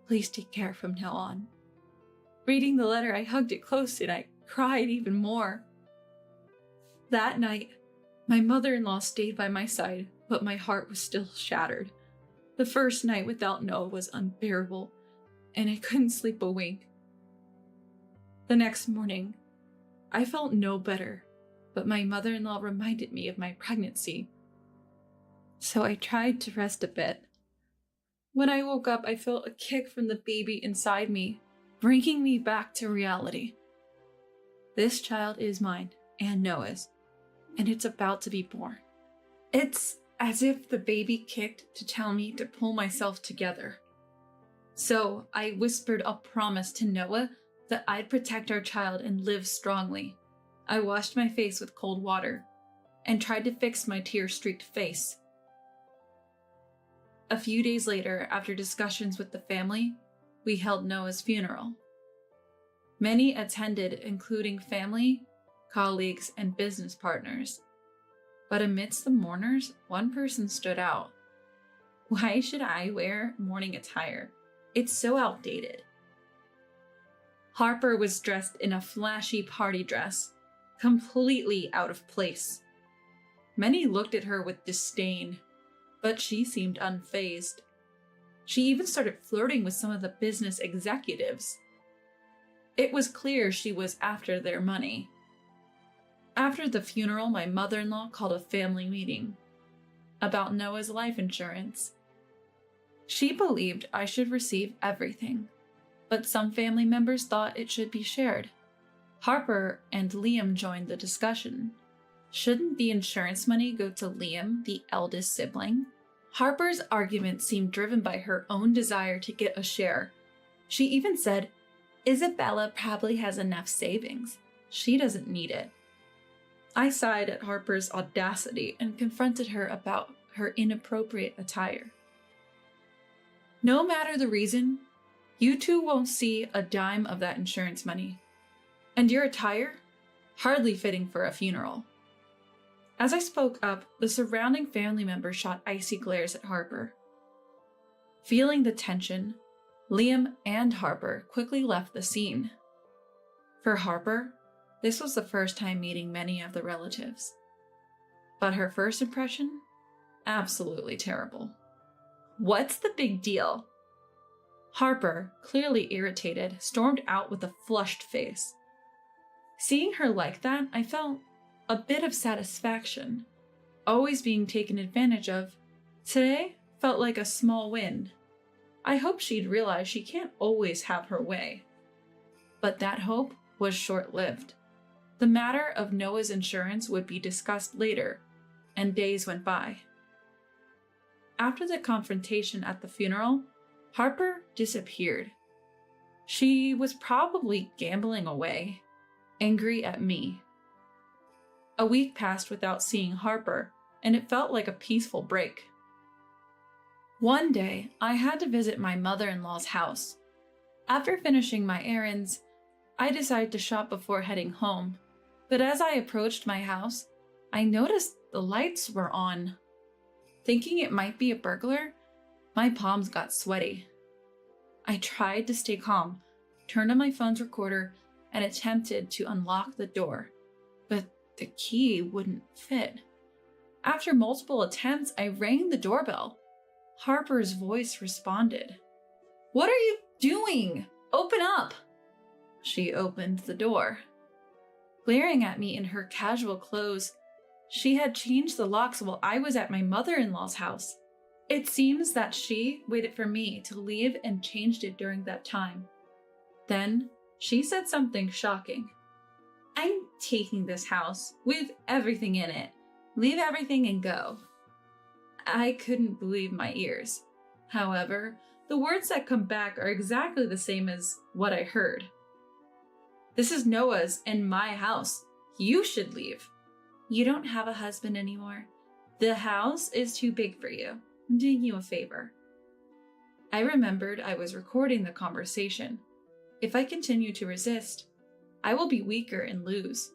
Please take care from now on. Reading the letter, I hugged it close and I cried even more. That night, my mother-in-law stayed by my side, but my heart was still shattered. The first night without Noah was unbearable, and I couldn't sleep a wink. The next morning, I felt no better, but my mother-in-law reminded me of my pregnancy. So I tried to rest a bit. When I woke up, I felt a kick from the baby inside me, bringing me back to reality. This child is mine and Noah's, and it's about to be born. It's as if the baby kicked to tell me to pull myself together. So I whispered a promise to Noah that I'd protect our child and live strongly. I washed my face with cold water and tried to fix my tear-streaked face. A few days later, after discussions with the family, we held Noah's funeral. Many attended, including family, colleagues, and business partners. But amidst the mourners, one person stood out. Why should I wear mourning attire? It's so outdated. Harper was dressed in a flashy party dress, completely out of place. Many looked at her with disdain, but she seemed unfazed. She even started flirting with some of the business executives. It was clear she was after their money. After the funeral, my mother-in-law called a family meeting about Noah's life insurance. She believed I should receive everything, but some family members thought it should be shared. Harper and Liam joined the discussion. Shouldn't the insurance money go to Liam, the eldest sibling? Harper's argument seemed driven by her own desire to get a share. She even said, Isabella probably has enough savings. She doesn't need it. I sighed at Harper's audacity and confronted her about her inappropriate attire. No matter the reason, you two won't see a dime of that insurance money. And your attire? Hardly fitting for a funeral. As I spoke up, the surrounding family members shot icy glares at Harper. Feeling the tension, Liam and Harper quickly left the scene. For Harper, this was the first time meeting many of the relatives. But her first impression? Absolutely terrible. What's the big deal? Harper, clearly irritated, stormed out with a flushed face. Seeing her like that, I felt a bit of satisfaction. always being taken advantage of, today felt like a small win. I hoped she'd realize she can't always have her way. But that hope was short-lived. The matter of Noah's insurance would be discussed later, and days went by. After the confrontation at the funeral, Harper disappeared. She was probably gambling away, angry at me. A week passed without seeing Harper, and it felt like a peaceful break. One day, I had to visit my mother-in-law's house. After finishing my errands, I decided to shop before heading home, but as I approached my house, I noticed the lights were on. Thinking it might be a burglar, my palms got sweaty. I tried to stay calm, turned on my phone's recorder, and attempted to unlock the door, but the key wouldn't fit. After multiple attempts, I rang the doorbell. Harper's voice responded. "What are you doing? Open up!" She opened the door. Glaring at me in her casual clothes, she had changed the locks while I was at my mother-in-law's house. It seems that she waited for me to leave and changed it during that time. Then she said something shocking. "I'm taking this house with everything in it. Leave everything and go." I couldn't believe my ears. However, the words that come back are exactly the same as what I heard. "This is Noah's and my house. You should leave. You don't have a husband anymore. The house is too big for you. I'm doing you a favor." I remembered I was recording the conversation. If I continue to resist, I will be weaker and lose.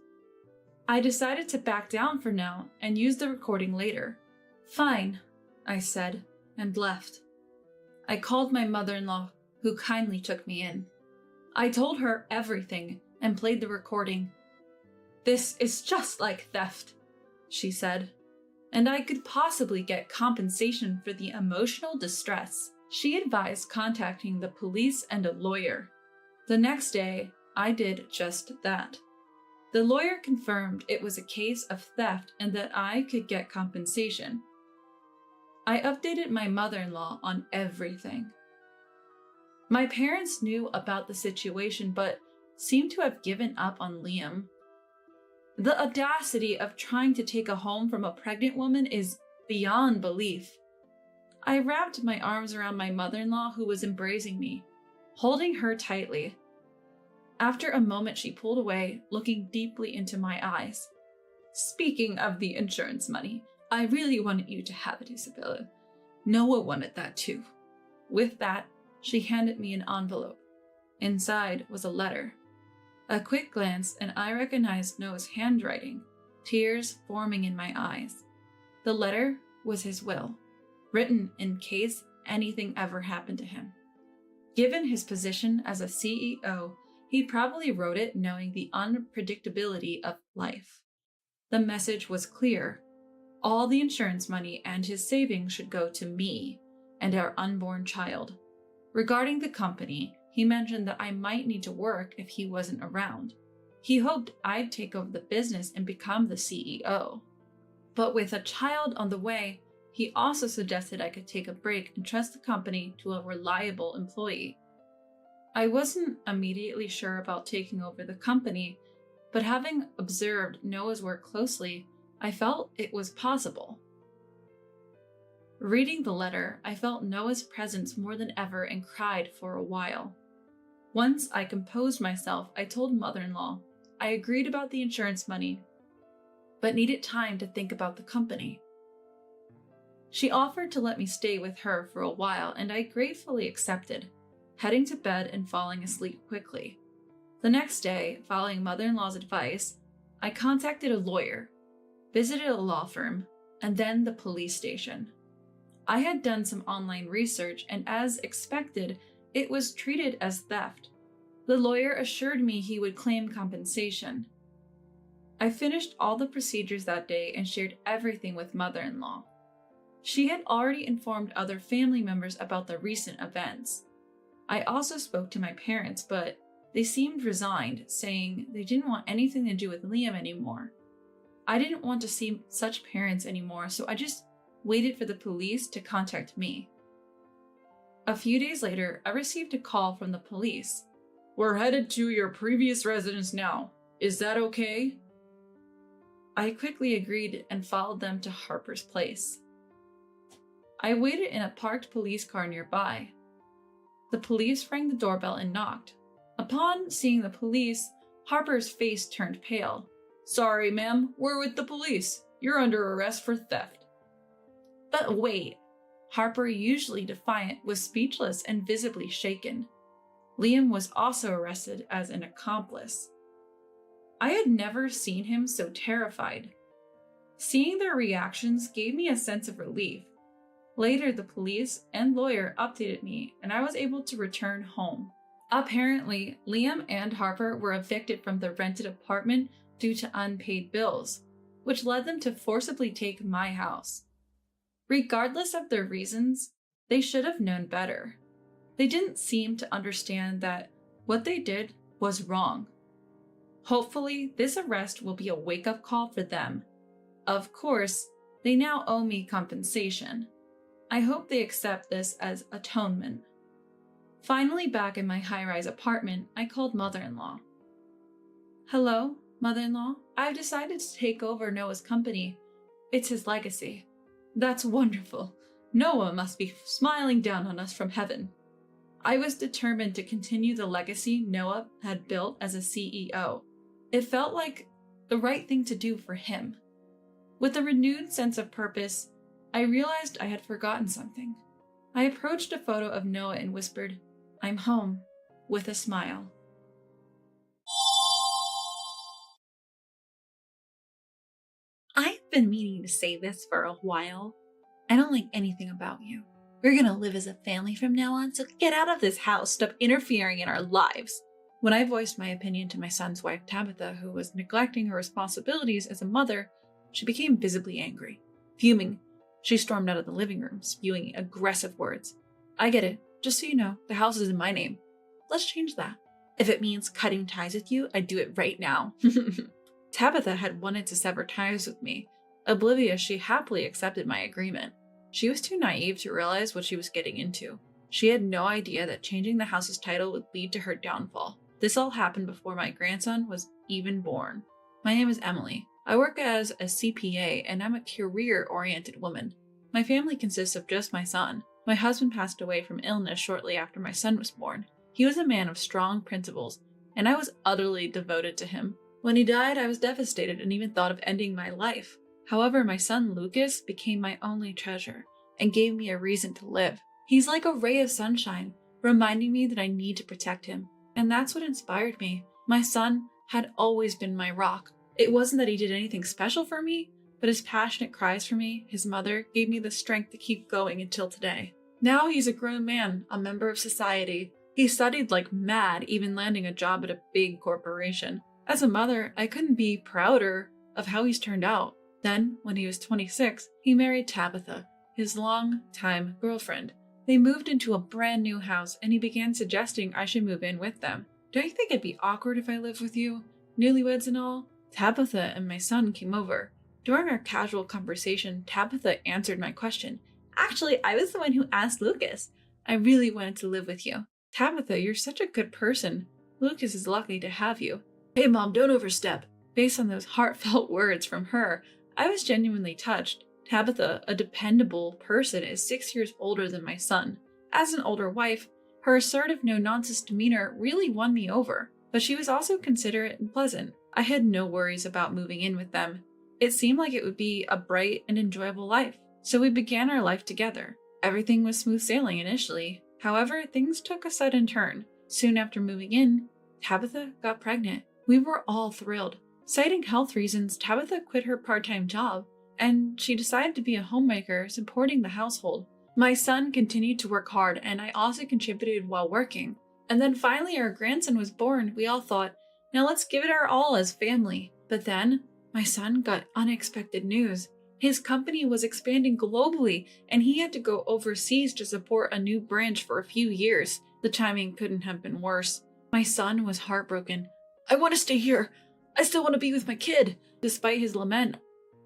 I decided to back down for now and use the recording later. "Fine," I said, and left. I called my mother-in-law, who kindly took me in. I told her everything and played the recording. "This is just like theft," she said, "and I could possibly get compensation for the emotional distress." She advised contacting the police and a lawyer. The next day, I did just that. The lawyer confirmed it was a case of theft and that I could get compensation. I updated my mother-in-law on everything. My parents knew about the situation but seemed to have given up on Liam. The audacity of trying to take a home from a pregnant woman is beyond belief. I wrapped my arms around my mother-in-law, who was embracing me, holding her tightly. After a moment, she pulled away, looking deeply into my eyes. "Speaking of the insurance money, I really wanted you to have it, Isabella. Noah wanted that too." With that, she handed me an envelope. Inside was a letter. A quick glance, and I recognized Noah's handwriting, tears forming in my eyes. The letter was his will, written in case anything ever happened to him. Given his position as a CEO, he probably wrote it knowing the unpredictability of life. The message was clear. All the insurance money and his savings should go to me and our unborn child. Regarding the company, he mentioned that I might need to work if he wasn't around. He hoped I'd take over the business and become the CEO. But with a child on the way, he also suggested I could take a break and trust the company to a reliable employee. I wasn't immediately sure about taking over the company, but having observed Noah's work closely, I felt it was possible. Reading the letter, I felt Noah's presence more than ever and cried for a while. Once I composed myself, I told mother-in-law I agreed about the insurance money, but needed time to think about the company. She offered to let me stay with her for a while, and I gratefully accepted, heading to bed and falling asleep quickly. The next day, following mother-in-law's advice, I contacted a lawyer, visited a law firm, and then the police station. I had done some online research, and as expected, it was treated as theft. The lawyer assured me he would claim compensation. I finished all the procedures that day and shared everything with mother-in-law. She had already informed other family members about the recent events. I also spoke to my parents, but they seemed resigned, saying they didn't want anything to do with Liam anymore. I didn't want to see such parents anymore, so I just waited for the police to contact me. A few days later, I received a call from the police. "We're headed to your previous residence now. Is that okay?" I quickly agreed and followed them to Harper's place. I waited in a parked police car nearby. The police rang the doorbell and knocked. Upon seeing the police, Harper's face turned pale. "Sorry, ma'am, we're with the police. You're under arrest for theft." But wait, Harper, usually defiant, was speechless and visibly shaken. Liam was also arrested as an accomplice. I had never seen him so terrified. Seeing their reactions gave me a sense of relief. Later, the police and lawyer updated me, and I was able to return home. Apparently, Liam and Harper were evicted from the rented apartment due to unpaid bills, which led them to forcibly take my house. Regardless of their reasons, they should have known better. They didn't seem to understand that what they did was wrong. Hopefully, this arrest will be a wake-up call for them. Of course, they now owe me compensation. I hope they accept this as atonement. Finally back in my high-rise apartment, I called mother-in-law. "Hello, mother-in-law. I've decided to take over Noah's company. It's his legacy." "That's wonderful. Noah must be smiling down on us from heaven." I was determined to continue the legacy Noah had built as a CEO. It felt like the right thing to do for him. With a renewed sense of purpose, I realized I had forgotten something. I approached a photo of Noah and whispered, "I'm home," with a smile. I've been meaning to say this for a while. I don't like anything about you. We're gonna live as a family from now on, so get out of this house, stop interfering in our lives. When I voiced my opinion to my son's wife, Tabitha, who was neglecting her responsibilities as a mother, she became visibly angry. Fuming, she stormed out of the living room, spewing aggressive words. "I get it. Just so you know, the house is in my name. Let's change that. If it means cutting ties with you, I'd do it right now." Tabitha had wanted to sever ties with me. Oblivious, she happily accepted my agreement. She was too naive to realize what she was getting into. She had no idea that changing the house's title would lead to her downfall. This all happened before my grandson was even born. My name is Emily. I work as a CPA, and I'm a career-oriented woman. My family consists of just my son. My husband passed away from illness shortly after my son was born. He was a man of strong principles, and I was utterly devoted to him. When he died, I was devastated and even thought of ending my life. However, my son Lucas became my only treasure and gave me a reason to live. He's like a ray of sunshine, reminding me that I need to protect him. And that's what inspired me. My son had always been my rock. It wasn't that he did anything special for me, but his passionate cries for me, his mother, gave me the strength to keep going until today. Now he's a grown man, a member of society. He studied like mad, even landing a job at a big corporation. As a mother, I couldn't be prouder of how he's turned out. Then, when he was 26, he married Tabitha, his long-time girlfriend. They moved into a brand new house, and he began suggesting I should move in with them. "Don't you think it'd be awkward if I lived with you? Newlyweds and all?" Tabitha and my son came over. During our casual conversation, Tabitha answered my question. "Actually, I was the one who asked Lucas. I really wanted to live with you." "Tabitha, you're such a good person. Lucas is lucky to have you." "Hey, Mom, don't overstep." Based on those heartfelt words from her, I was genuinely touched. Tabitha, a dependable person, is 6 years older than my son. As an older wife, her assertive, no-nonsense demeanor really won me over, but she was also considerate and pleasant. I had no worries about moving in with them. It seemed like it would be a bright and enjoyable life, so we began our life together. Everything was smooth sailing initially. However, things took a sudden turn. Soon after moving in, Tabitha got pregnant. We were all thrilled. Citing health reasons, Tabitha quit her part-time job, and she decided to be a homemaker, supporting the household. My son continued to work hard, and I also contributed while working. And then finally our grandson was born. We all thought, now let's give it our all as family. But then, my son got unexpected news. His company was expanding globally, and he had to go overseas to support a new branch for a few years. The timing couldn't have been worse. My son was heartbroken. "I want to stay here. I still want to be with my kid. Despite his lament,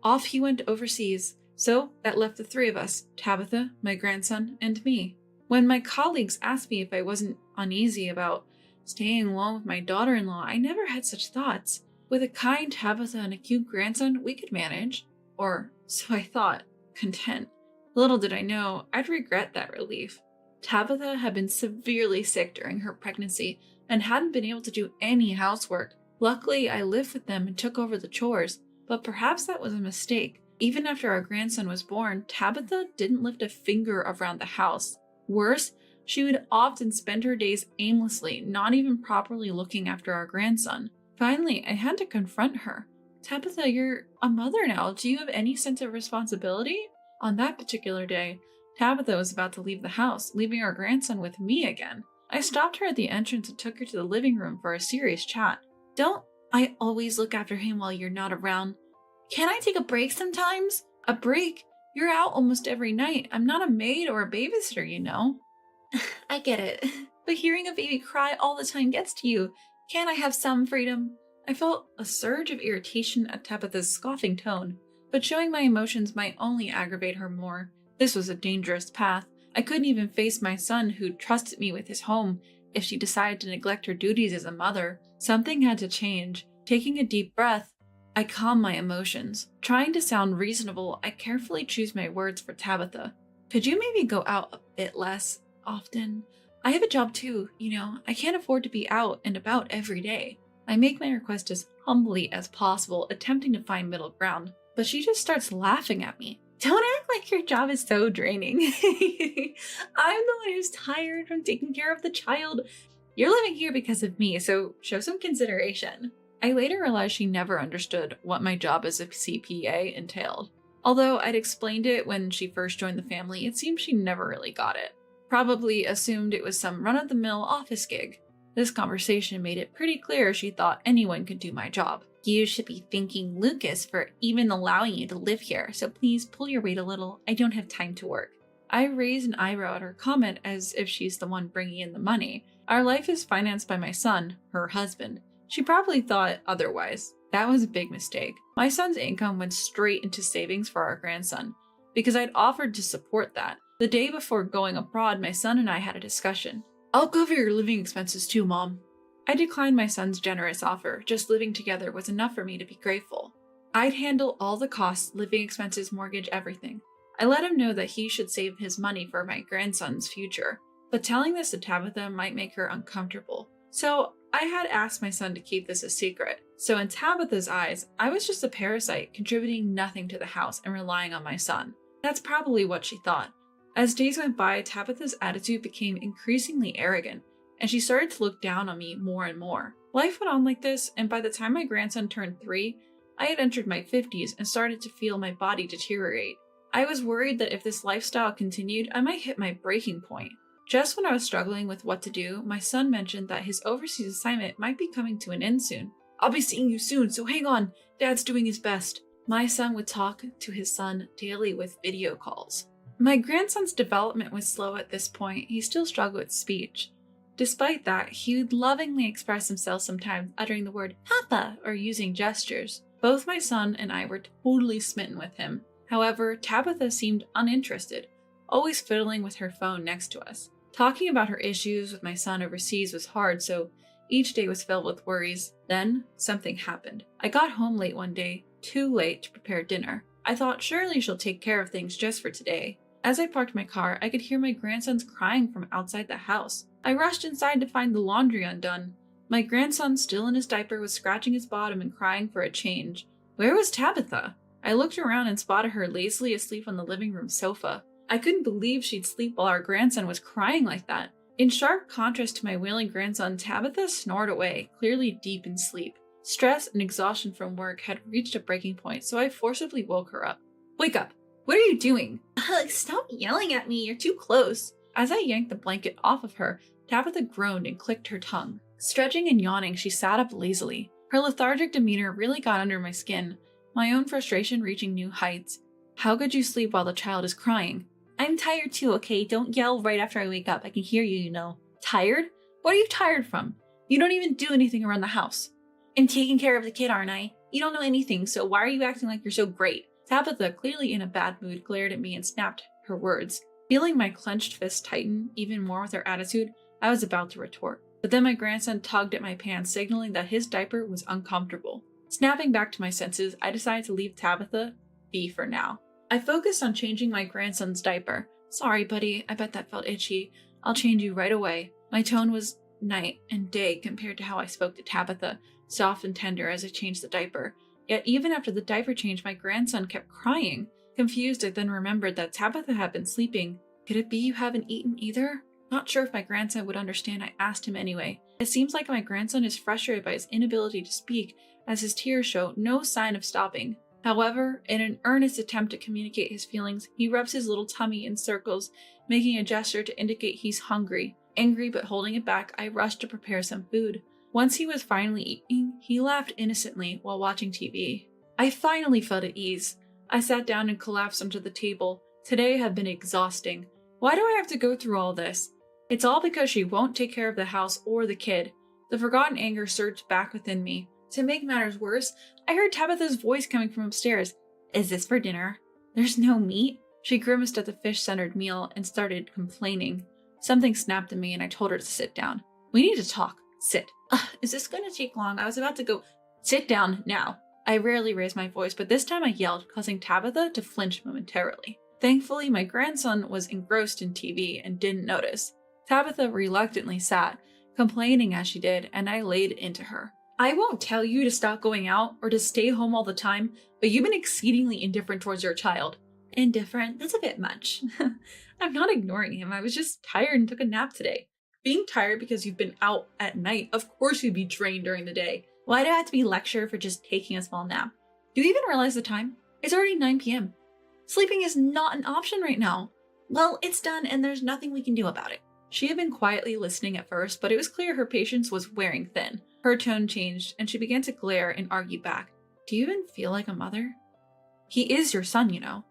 off he went overseas. So that left the three of us, Tabitha, my grandson, and me. When my colleagues asked me if I wasn't uneasy about staying alone with my daughter-in-law, I never had such thoughts. With a kind Tabitha and a cute grandson, we could manage. Or so I thought, content. Little did I know, I'd regret that relief. Tabitha had been severely sick during her pregnancy and hadn't been able to do any housework. Luckily, I lived with them and took over the chores, but perhaps that was a mistake. Even after our grandson was born, Tabitha didn't lift a finger around the house. Worse, she would often spend her days aimlessly, not even properly looking after our grandson. Finally, I had to confront her. Tabitha, you're a mother now. Do you have any sense of responsibility? On that particular day, Tabitha was about to leave the house, leaving our grandson with me again. I stopped her at the entrance and took her to the living room for a serious chat. Don't I always look after him while you're not around? Can't I take a break sometimes? A break? You're out almost every night. I'm not a maid or a babysitter, you know. I get it. But hearing a baby cry all the time gets to you. Can't I have some freedom? I felt a surge of irritation at Tabitha's scoffing tone, but showing my emotions might only aggravate her more. This was a dangerous path. I couldn't even face my son, who trusted me with his home, if she decided to neglect her duties as a mother. Something had to change. Taking a deep breath, I calmed my emotions. Trying to sound reasonable, I carefully choose my words for Tabitha. Could you maybe go out a bit less often? I have a job too, you know. I can't afford to be out and about every day. I make my request as humbly as possible, attempting to find middle ground, but she just starts laughing at me. Don't act like your job is so draining. I'm the one who's tired from taking care of the child. You're living here because of me, so show some consideration. I later realized she never understood what my job as a CPA entailed. Although I'd explained it when she first joined the family, it seemed she never really got it. Probably assumed it was some run-of-the-mill office gig. This conversation made it pretty clear she thought anyone could do my job. You should be thanking Lucas for even allowing you to live here, so please pull your weight a little. I don't have time to work. I raised an eyebrow at her comment as if she's the one bringing in the money. Our life is financed by my son, her husband. She probably thought otherwise. That was a big mistake. My son's income went straight into savings for our grandson, because I'd offered to support that. The day before going abroad, my son and I had a discussion. I'll cover your living expenses too, Mom. I declined my son's generous offer. Just living together was enough for me to be grateful. I'd handle all the costs, living expenses, mortgage, everything. I let him know that he should save his money for my grandson's future, but telling this to Tabitha might make her uncomfortable. So I had asked my son to keep this a secret. So in Tabitha's eyes, I was just a parasite, contributing nothing to the house and relying on my son. That's probably what she thought. As days went by, Tabitha's attitude became increasingly arrogant, and she started to look down on me more and more. Life went on like this, and by the time my grandson turned 3, I had entered my 50s and started to feel my body deteriorate. I was worried that if this lifestyle continued, I might hit my breaking point. Just when I was struggling with what to do, my son mentioned that his overseas assignment might be coming to an end soon. I'll be seeing you soon, so hang on. Dad's doing his best. My son would talk to his son daily with video calls. My grandson's development was slow at this point. He still struggled with speech. Despite that, he would lovingly express himself sometimes, uttering the word Papa or using gestures. Both my son and I were totally smitten with him. However, Tabitha seemed uninterested, always fiddling with her phone next to us. Talking about her issues with my son overseas was hard, so each day was filled with worries. Then, something happened. I got home late one day, too late to prepare dinner. I thought surely she'll take care of things just for today. As I parked my car, I could hear my grandsons crying from outside the house. I rushed inside to find the laundry undone. My grandson, still in his diaper, was scratching his bottom and crying for a change. Where was Tabitha? I looked around and spotted her lazily asleep on the living room sofa. I couldn't believe she'd sleep while our grandson was crying like that. In sharp contrast to my wailing grandson, Tabitha snored away, clearly deep in sleep. Stress and exhaustion from work had reached a breaking point, so I forcibly woke her up. Wake up! What are you doing? Stop yelling at me, you're too close. As I yanked the blanket off of her, Tabitha groaned and clicked her tongue. Stretching and yawning, she sat up lazily. Her lethargic demeanor really got under my skin, my own frustration reaching new heights. How could you sleep while the child is crying? I'm tired too, okay? Don't yell right after I wake up. I can hear you, you know. Tired? What are you tired from? You don't even do anything around the house. I'm taking care of the kid, aren't I? You don't know anything, so why are you acting like you're so great? Tabitha, clearly in a bad mood, glared at me and snapped her words. Feeling my clenched fist tighten even more with her attitude, I was about to retort. But then my grandson tugged at my pants, signaling that his diaper was uncomfortable. Snapping back to my senses, I decided to leave Tabitha be for now. I focused on changing my grandson's diaper. Sorry, buddy, I bet that felt itchy. I'll change you right away. My tone was night and day compared to how I spoke to Tabitha, soft and tender as I changed the diaper. Yet even after the diaper change, my grandson kept crying. Confused, I then remembered that Tabitha had been sleeping. Could it be you haven't eaten either? Not sure if my grandson would understand, I asked him anyway. It seems like my grandson is frustrated by his inability to speak, as his tears show no sign of stopping. However, in an earnest attempt to communicate his feelings, he rubs his little tummy in circles, making a gesture to indicate he's hungry. Angry but holding it back, I rushed to prepare some food. Once he was finally eating, he laughed innocently while watching TV. I finally felt at ease. I sat down and collapsed onto the table. Today had been exhausting. Why do I have to go through all this? It's all because she won't take care of the house or the kid. The forgotten anger surged back within me. To make matters worse, I heard Tabitha's voice coming from upstairs. Is this for dinner? There's no meat? She grimaced at the fish-centered meal and started complaining. Something snapped at me and I told her to sit down. We need to talk. Sit. Is this going to take long? I was about to go. Sit down now. I rarely raised my voice, but this time I yelled, causing Tabitha to flinch momentarily. Thankfully, my grandson was engrossed in TV and didn't notice. Tabitha reluctantly sat, complaining as she did, and I laid into her. I won't tell you to stop going out or to stay home all the time, but you've been exceedingly indifferent towards your child. Indifferent? That's a bit much. I'm not ignoring him. I was just tired and took a nap today. Being tired because you've been out at night, of course you'd be drained during the day. Why do I have to be lectured for just taking a small nap? Do you even realize the time? It's already 9 p.m. Sleeping is not an option right now. Well, it's done and there's nothing we can do about it. She had been quietly listening at first, but it was clear her patience was wearing thin. Her tone changed, and she began to glare and argue back. Do you even feel like a mother? He is your son, you know.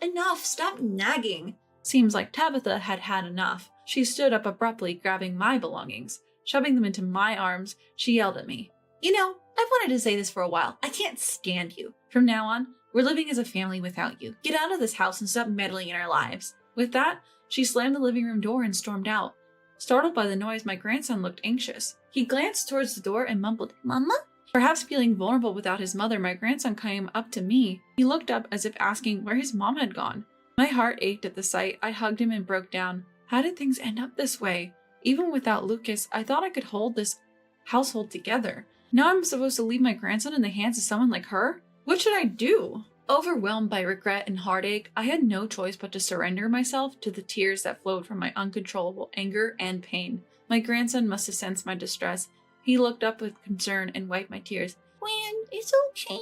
Enough! Stop nagging! Seems like Tabitha had had enough. She stood up abruptly, grabbing my belongings. Shoving them into my arms, she yelled at me. You know, I've wanted to say this for a while. I can't stand you. From now on, we're living as a family without you. Get out of this house and stop meddling in our lives. With that, she slammed the living room door and stormed out. Startled by the noise, my grandson looked anxious. He glanced towards the door and mumbled, Mama? Perhaps feeling vulnerable without his mother, my grandson came up to me. He looked up as if asking where his mom had gone. My heart ached at the sight. I hugged him and broke down. How did things end up this way? Even without Lucas, I thought I could hold this household together. Now I'm supposed to leave my grandson in the hands of someone like her? What should I do? Overwhelmed by regret and heartache, I had no choice but to surrender myself to the tears that flowed from my uncontrollable anger and pain. My grandson must have sensed my distress. He looked up with concern and wiped my tears. Gwen, it's okay,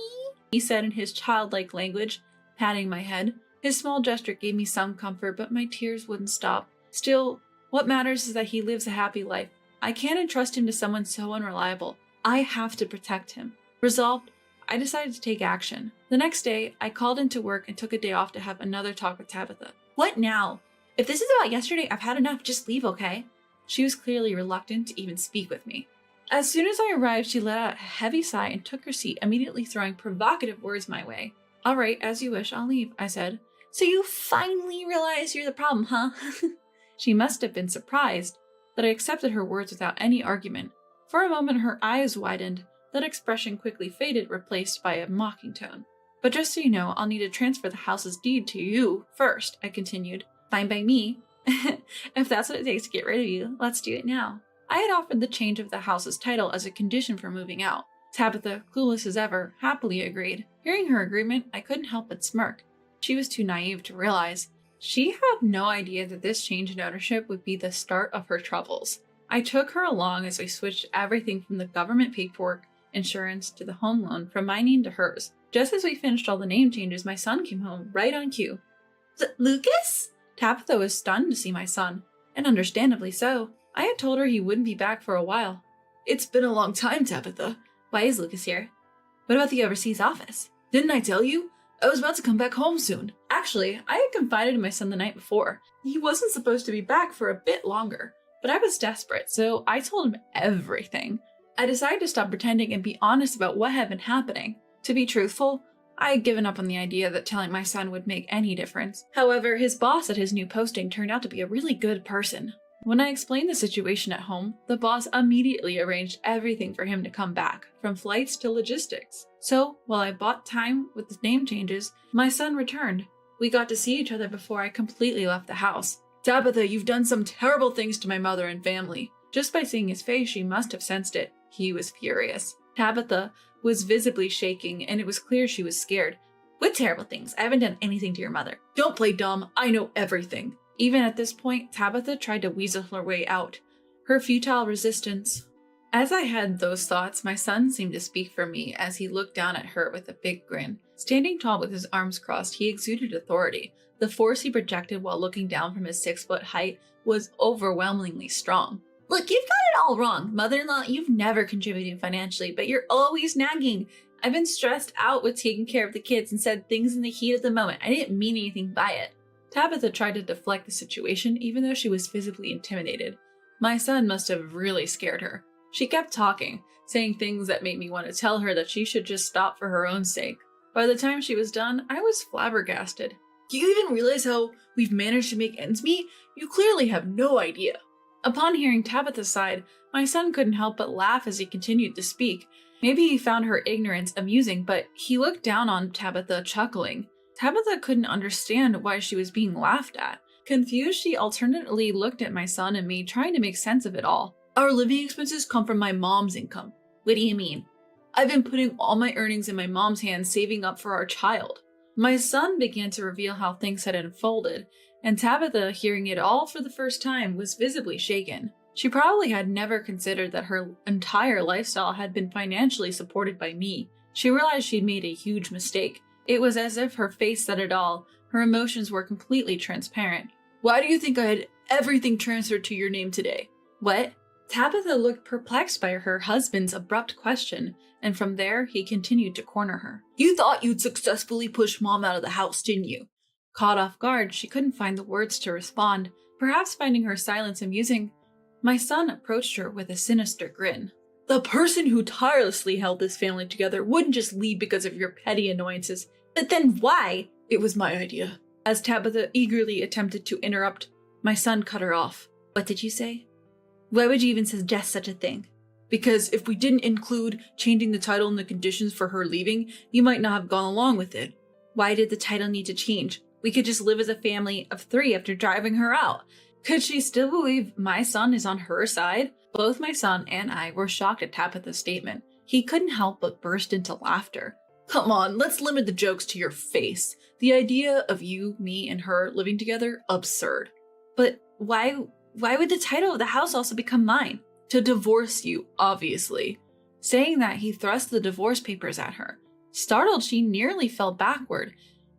he said in his childlike language, patting my head. His small gesture gave me some comfort, but my tears wouldn't stop. Still, what matters is that he lives a happy life. I can't entrust him to someone so unreliable. I have to protect him. Resolved, I decided to take action. The next day, I called into work and took a day off to have another talk with Tabitha. What now? If this is about yesterday, I've had enough. Just leave, okay? She was clearly reluctant to even speak with me. As soon as I arrived, she let out a heavy sigh and took her seat, immediately throwing provocative words my way. All right, as you wish, I'll leave, I said. So you finally realize you're the problem, huh? She must have been surprised that I accepted her words without any argument. For a moment, her eyes widened. That expression quickly faded, replaced by a mocking tone. But just so you know, I'll need to transfer the house's deed to you first, I continued. Fine by me. If that's what it takes to get rid of you, let's do it now. I had offered the change of the house's title as a condition for moving out. Tabitha, clueless as ever, happily agreed. Hearing her agreement, I couldn't help but smirk. She was too naive to realize. She had no idea that this change in ownership would be the start of her troubles. I took her along as we switched everything from the government paperwork, insurance, to the home loan, from my name to hers. Just as we finished all the name changes, my son came home right on cue. Lucas? Tabitha was stunned to see my son, and understandably so. I had told her he wouldn't be back for a while. It's been a long time, Tabitha. Why is Lucas here? What about the overseas office? Didn't I tell you? I was about to come back home soon. Actually, I had confided in my son the night before. He wasn't supposed to be back for a bit longer, but I was desperate, so I told him everything. I decided to stop pretending and be honest about what had been happening. To be truthful, I had given up on the idea that telling my son would make any difference. However, his boss at his new posting turned out to be a really good person. When I explained the situation at home, the boss immediately arranged everything for him to come back, from flights to logistics. So, while I bought time with the name changes, my son returned. We got to see each other before I completely left the house. "Tabitha, you've done some terrible things to my mother and family." Just by seeing his face, she must have sensed it. He was furious. Tabitha was visibly shaking, and it was clear she was scared. "What terrible things? I haven't done anything to your mother." "Don't play dumb. I know everything." Even at this point, Tabitha tried to weasel her way out. Her futile resistance. As I had those thoughts, my son seemed to speak for me as he looked down at her with a big grin. Standing tall with his arms crossed, he exuded authority. The force he projected while looking down from his 6-foot height was overwhelmingly strong. "Look, you've got it all wrong. Mother-in-law, you've never contributed financially, but you're always nagging. I've been stressed out with taking care of the kids and said things in the heat of the moment. I didn't mean anything by it." Tabitha tried to deflect the situation, even though she was visibly intimidated. My son must have really scared her. She kept talking, saying things that made me want to tell her that she should just stop for her own sake. By the time she was done, I was flabbergasted. "Do you even realize how we've managed to make ends meet? You clearly have no idea." Upon hearing Tabitha's side, my son couldn't help but laugh as he continued to speak. Maybe he found her ignorance amusing, but he looked down on Tabitha, chuckling. Tabitha couldn't understand why she was being laughed at. Confused, she alternately looked at my son and me, trying to make sense of it all. "Our living expenses come from my mom's income." "What do you mean?" "I've been putting all my earnings in my mom's hands, saving up for our child." My son began to reveal how things had unfolded, and Tabitha, hearing it all for the first time, was visibly shaken. She probably had never considered that her entire lifestyle had been financially supported by me. She realized she'd made a huge mistake. It was as if her face said it all. Her emotions were completely transparent. "Why do you think I had everything transferred to your name today?" "What?" Tabitha looked perplexed by her husband's abrupt question, and from there, he continued to corner her. "You thought you'd successfully push Mom out of the house, didn't you?" Caught off guard, she couldn't find the words to respond, perhaps finding her silence amusing. My son approached her with a sinister grin. "The person who tirelessly held this family together wouldn't just leave because of your petty annoyances. But then why?" "It was my idea." As Tabitha eagerly attempted to interrupt, my son cut her off. "What did you say? Why would you even suggest such a thing?" "Because if we didn't include changing the title and the conditions for her leaving, you might not have gone along with it." "Why did the title need to change? We could just live as a family of 3 after driving her out." Could she still believe my son is on her side? Both my son and I were shocked at Tabitha's statement. He couldn't help but burst into laughter. "Come on, let's limit the jokes to your face. The idea of you, me, and her living together, absurd." "But why would the title of the house also become mine?" "To divorce you, obviously." Saying that, he thrust the divorce papers at her. Startled, she nearly fell backward.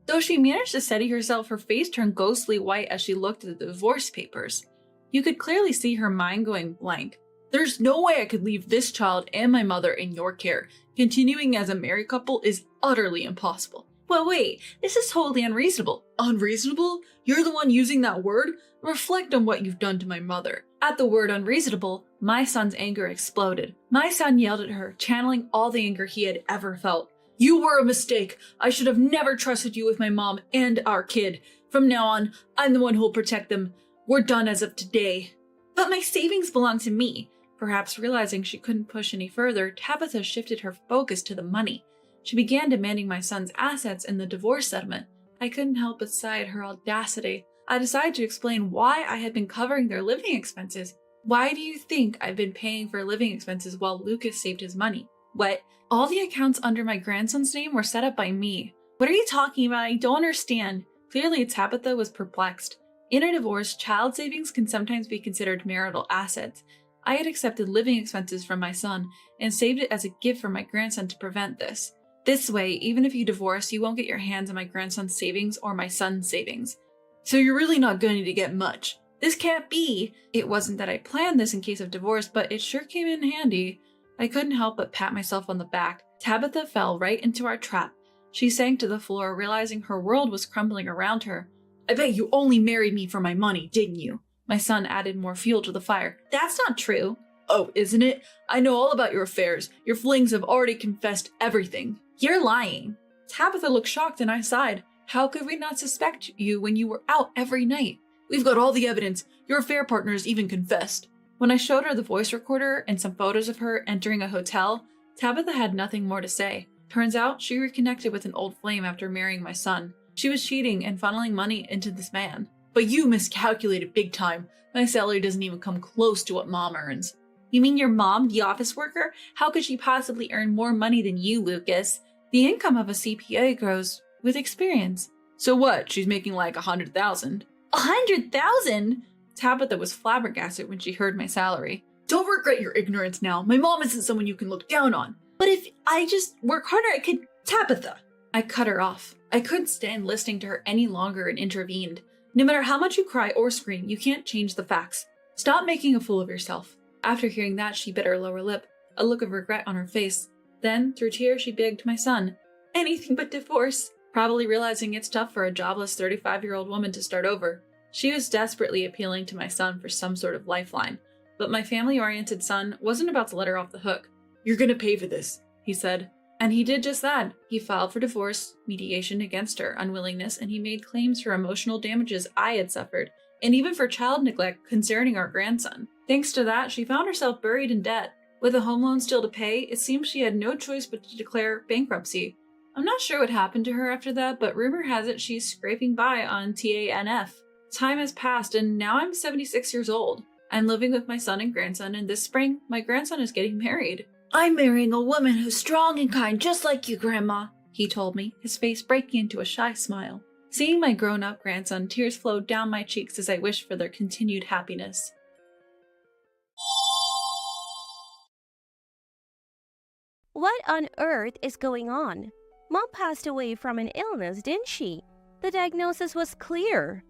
Though she managed to steady herself, her face turned ghostly white as she looked at the divorce papers. You could clearly see her mind going blank. "There's no way I could leave this child and my mother in your care. Continuing as a married couple is utterly impossible." "Well, wait, this is totally unreasonable." "Unreasonable? You're the one using that word? Reflect on what you've done to my mother." At the word unreasonable, my son's anger exploded. My son yelled at her, channeling all the anger he had ever felt. "You were a mistake. I should have never trusted you with my mom and our kid. From now on, I'm the one who'll protect them. We're done as of today." "But my savings belong to me." Perhaps realizing she couldn't push any further, Tabitha shifted her focus to the money. She began demanding my son's assets in the divorce settlement. I couldn't help but sigh at her audacity. I decided to explain why I had been covering their living expenses. "Why do you think I've been paying for living expenses while Lucas saved his money?" "What? All the accounts under my grandson's name were set up by me." "What are you talking about? I don't understand." Clearly, Tabitha was perplexed. In a divorce, child savings can sometimes be considered marital assets. I had accepted living expenses from my son and saved it as a gift for my grandson to prevent this. This way, even if you divorce, you won't get your hands on my grandson's savings or my son's savings. "So you're really not going to get much." "This can't be." It wasn't that I planned this in case of divorce, but it sure came in handy. I couldn't help but pat myself on the back. Tabitha fell right into our trap. She sank to the floor, realizing her world was crumbling around her. "I bet you only married me for my money, didn't you?" My son added more fuel to the fire. "That's not true." Oh, isn't it? I know all about your affairs. Your flings have already confessed everything. You're lying. Tabitha looked shocked and I sighed. How could we not suspect you when you were out every night? We've got all the evidence. Your affair partners even confessed. When I showed her the voice recorder and some photos of her entering a hotel, Tabitha had nothing more to say. Turns out she reconnected with an old flame after marrying my son. She was cheating and funneling money into this man. But you miscalculated big time. My salary doesn't even come close to what Mom earns. You mean your mom, the office worker? How could she possibly earn more money than you, Lucas? The income of a CPA grows with experience. So what? She's making like 100,000. 100,000? Tabitha was flabbergasted when she heard my salary. Don't regret your ignorance now. My mom isn't someone you can look down on. But if I just work harder, I could... Tabitha! I cut her off. I couldn't stand listening to her any longer and intervened. No matter how much you cry or scream, you can't change the facts. Stop making a fool of yourself. After hearing that, she bit her lower lip, a look of regret on her face. Then, through tears, she begged my son. Anything but divorce. Probably realizing it's tough for a jobless 35-year-old woman to start over. She was desperately appealing to my son for some sort of lifeline. But my family-oriented son wasn't about to let her off the hook. You're gonna pay for this, he said. And he did just that. He filed for divorce, mediation against her unwillingness, and he made claims for emotional damages I had suffered, and even for child neglect concerning our grandson. Thanks to that, she found herself buried in debt. With a home loan still to pay, it seemed she had no choice but to declare bankruptcy. I'm not sure what happened to her after that, but rumor has it she's scraping by on TANF. Time has passed, and now I'm 76 years old. I'm living with my son and grandson, and this spring, my grandson is getting married. I'm marrying a woman who's strong and kind, just like you, Grandma, he told me, his face breaking into a shy smile. Seeing my grown-up grandson, tears flowed down my cheeks as I wished for their continued happiness. What on earth is going on? Mom passed away from an illness, didn't she? The diagnosis was clear.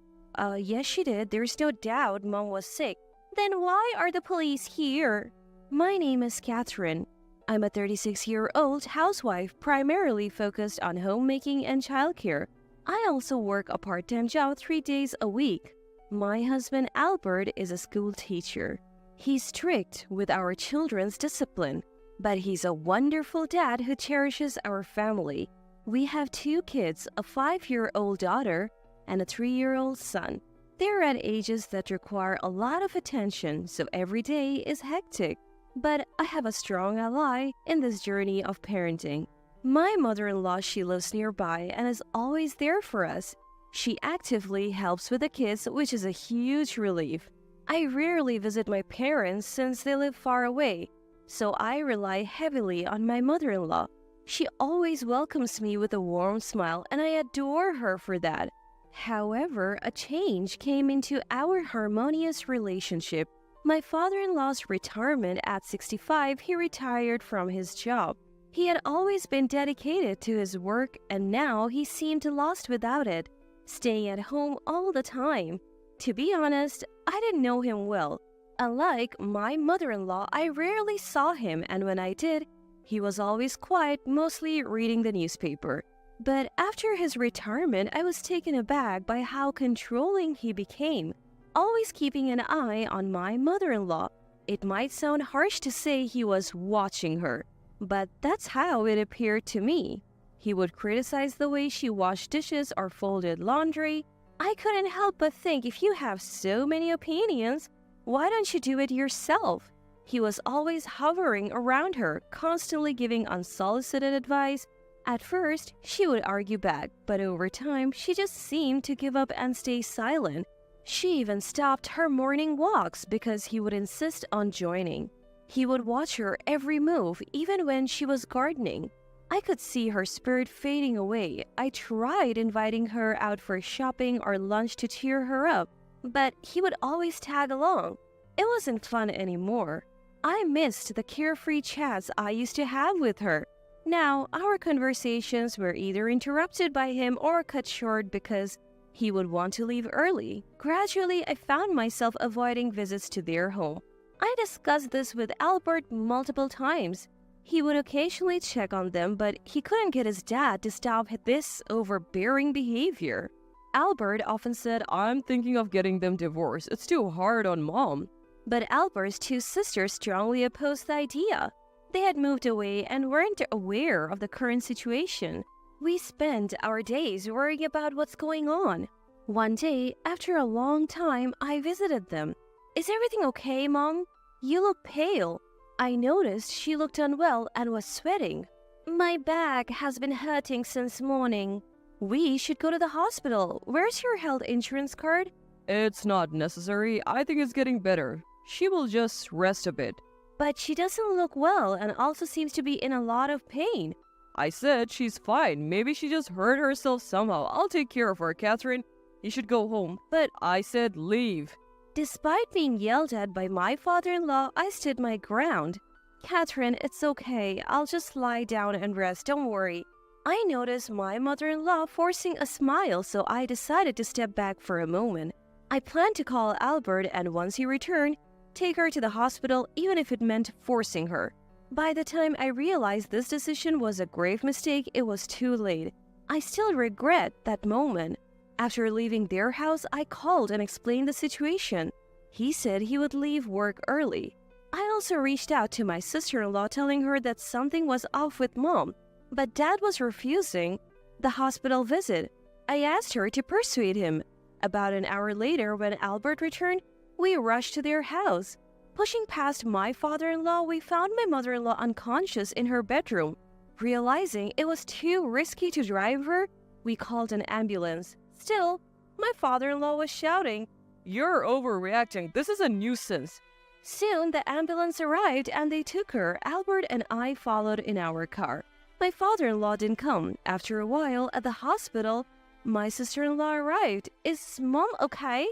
Yes, she did. There's no doubt Mom was sick. Then why are the police here? My name is Catherine. I'm a 36-year-old housewife primarily focused on homemaking and childcare. I also work a part-time job 3 days a week. My husband Albert is a school teacher. He's strict with our children's discipline, but he's a wonderful dad who cherishes our family. We have 2 kids, a 5-year-old daughter and a 3-year-old son. They're at ages that require a lot of attention, so every day is hectic. But I have a strong ally in this journey of parenting. My mother-in-law, she lives nearby and is always there for us. She actively helps with the kids, which is a huge relief. I rarely visit my parents since they live far away, so I rely heavily on my mother-in-law. She always welcomes me with a warm smile, and I adore her for that. However, a change came into our harmonious relationship. My father-in-law's retirement at 65, he retired from his job. He had always been dedicated to his work, and now he seemed lost without it, staying at home all the time. To be honest, I didn't know him well. Unlike my mother-in-law, I rarely saw him, and when I did, he was always quiet, mostly reading the newspaper. But after his retirement, I was taken aback by how controlling he became, always keeping an eye on my mother-in-law. It might sound harsh to say he was watching her, but that's how it appeared to me. He would criticize the way she washed dishes or folded laundry. I couldn't help but think, if you have so many opinions, why don't you do it yourself? He was always hovering around her, constantly giving unsolicited advice. At first, she would argue back, but over time, she just seemed to give up and stay silent. She even stopped her morning walks because he would insist on joining. He would watch her every move, even when she was gardening. I could see her spirit fading away. I tried inviting her out for shopping or lunch to cheer her up, but he would always tag along. It wasn't fun anymore. I missed the carefree chats I used to have with her. Now, our conversations were either interrupted by him or cut short because he would want to leave early. Gradually, I found myself avoiding visits to their home. I discussed this with Albert multiple times. He would occasionally check on them, but he couldn't get his dad to stop this overbearing behavior. Albert often said, "I'm thinking of getting them divorced. It's too hard on Mom." But Albert's two sisters strongly opposed the idea. They had moved away and weren't aware of the current situation. We spent our days worrying about what's going on. One day, after a long time, I visited them. "Is everything okay, Mom? You look pale." I noticed she looked unwell and was sweating. "My back has been hurting since morning." "We should go to the hospital. Where's your health insurance card?" It's not necessary. I think it's getting better. She will just rest a bit. "But she doesn't look well and also seems to be in a lot of pain." I said she's fine. Maybe she just hurt herself somehow. I'll take care of her, Catherine. You should go home. But I said leave. Despite being yelled at by my father-in-law, I stood my ground. "Catherine, it's okay. I'll just lie down and rest. Don't worry." I noticed my mother-in-law forcing a smile, so I decided to step back for a moment. I planned to call Albert and once he returned, take her to the hospital even if it meant forcing her. By the time I realized this decision was a grave mistake, it was too late. I still regret that moment. After leaving their house, I called and explained the situation. He said he would leave work early. I also reached out to my sister-in-law telling her that something was off with Mom, but Dad was refusing the hospital visit. I asked her to persuade him. About an hour later, when Albert returned, we rushed to their house. Pushing past my father-in-law, we found my mother-in-law unconscious in her bedroom. Realizing it was too risky to drive her, we called an ambulance. Still, my father-in-law was shouting, You're overreacting. This is a nuisance. Soon, the ambulance arrived and they took her. Albert and I followed in our car. My father-in-law didn't come. After a while, at the hospital, my sister-in-law arrived. "Is Mom okay?"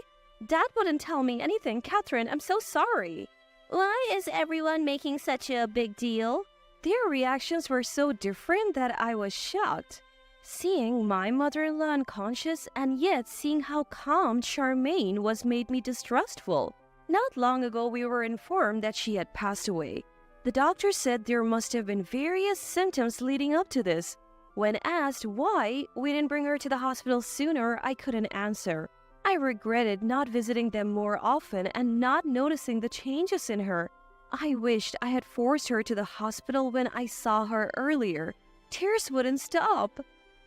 "Dad wouldn't tell me anything. Catherine, I'm so sorry." "Why is everyone making such a big deal?" Their reactions were so different that I was shocked. Seeing my mother-in-law unconscious and yet seeing how calm Charmaine was made me distrustful. Not long ago, we were informed that she had passed away. The doctor said there must have been various symptoms leading up to this. When asked why we didn't bring her to the hospital sooner, I couldn't answer. I regretted not visiting them more often and not noticing the changes in her. I wished I had forced her to the hospital when I saw her earlier. Tears wouldn't stop.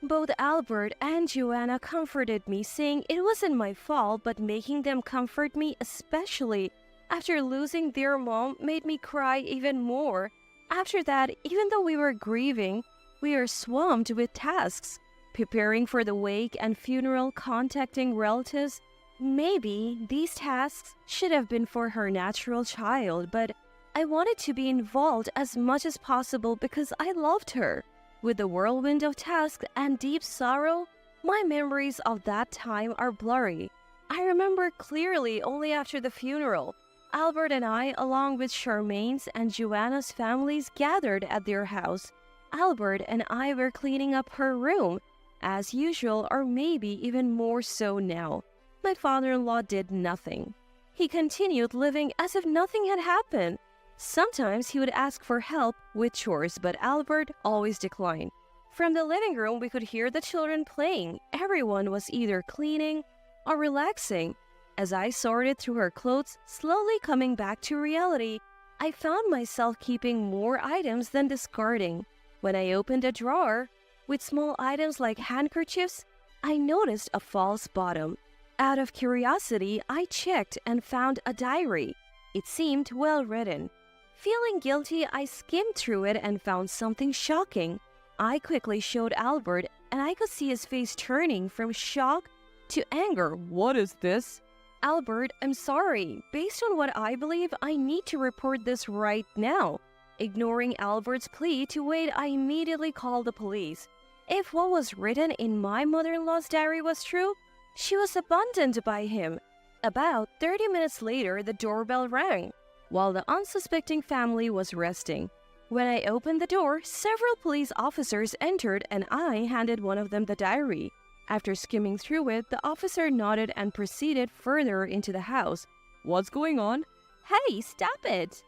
Both Albert and Joanna comforted me, saying it wasn't my fault, but making them comfort me, especially after losing their mom, made me cry even more. After that, even though we were grieving, we were swamped with tasks, preparing for the wake and funeral, contacting relatives. Maybe these tasks should have been for her natural child, but I wanted to be involved as much as possible because I loved her. With the whirlwind of tasks and deep sorrow, my memories of that time are blurry. I remember clearly only after the funeral. Albert and I, along with Charmaine's and Joanna's families, gathered at their house. Albert and I were cleaning up her room, as usual, or maybe even more so now. My father-in-law did nothing. He continued living as if nothing had happened. Sometimes he would ask for help with chores, but Albert always declined. From the living room, we could hear the children playing. Everyone was either cleaning or relaxing. As I sorted through her clothes, slowly coming back to reality, I found myself keeping more items than discarding. When I opened a drawer with small items like handkerchiefs, I noticed a false bottom. Out of curiosity, I checked and found a diary. It seemed well written. Feeling guilty, I skimmed through it and found something shocking. I quickly showed Albert, and I could see his face turning from shock to anger. What is this? "Albert, I'm sorry. Based on what I believe, I need to report this right now." Ignoring Albert's plea to wait, I immediately called the police. If what was written in my mother-in-law's diary was true, she was abandoned by him. About 30 minutes later, the doorbell rang, while the unsuspecting family was resting. When I opened the door, several police officers entered and I handed one of them the diary. After skimming through it, the officer nodded and proceeded further into the house. What's going on? "Hey, stop it!"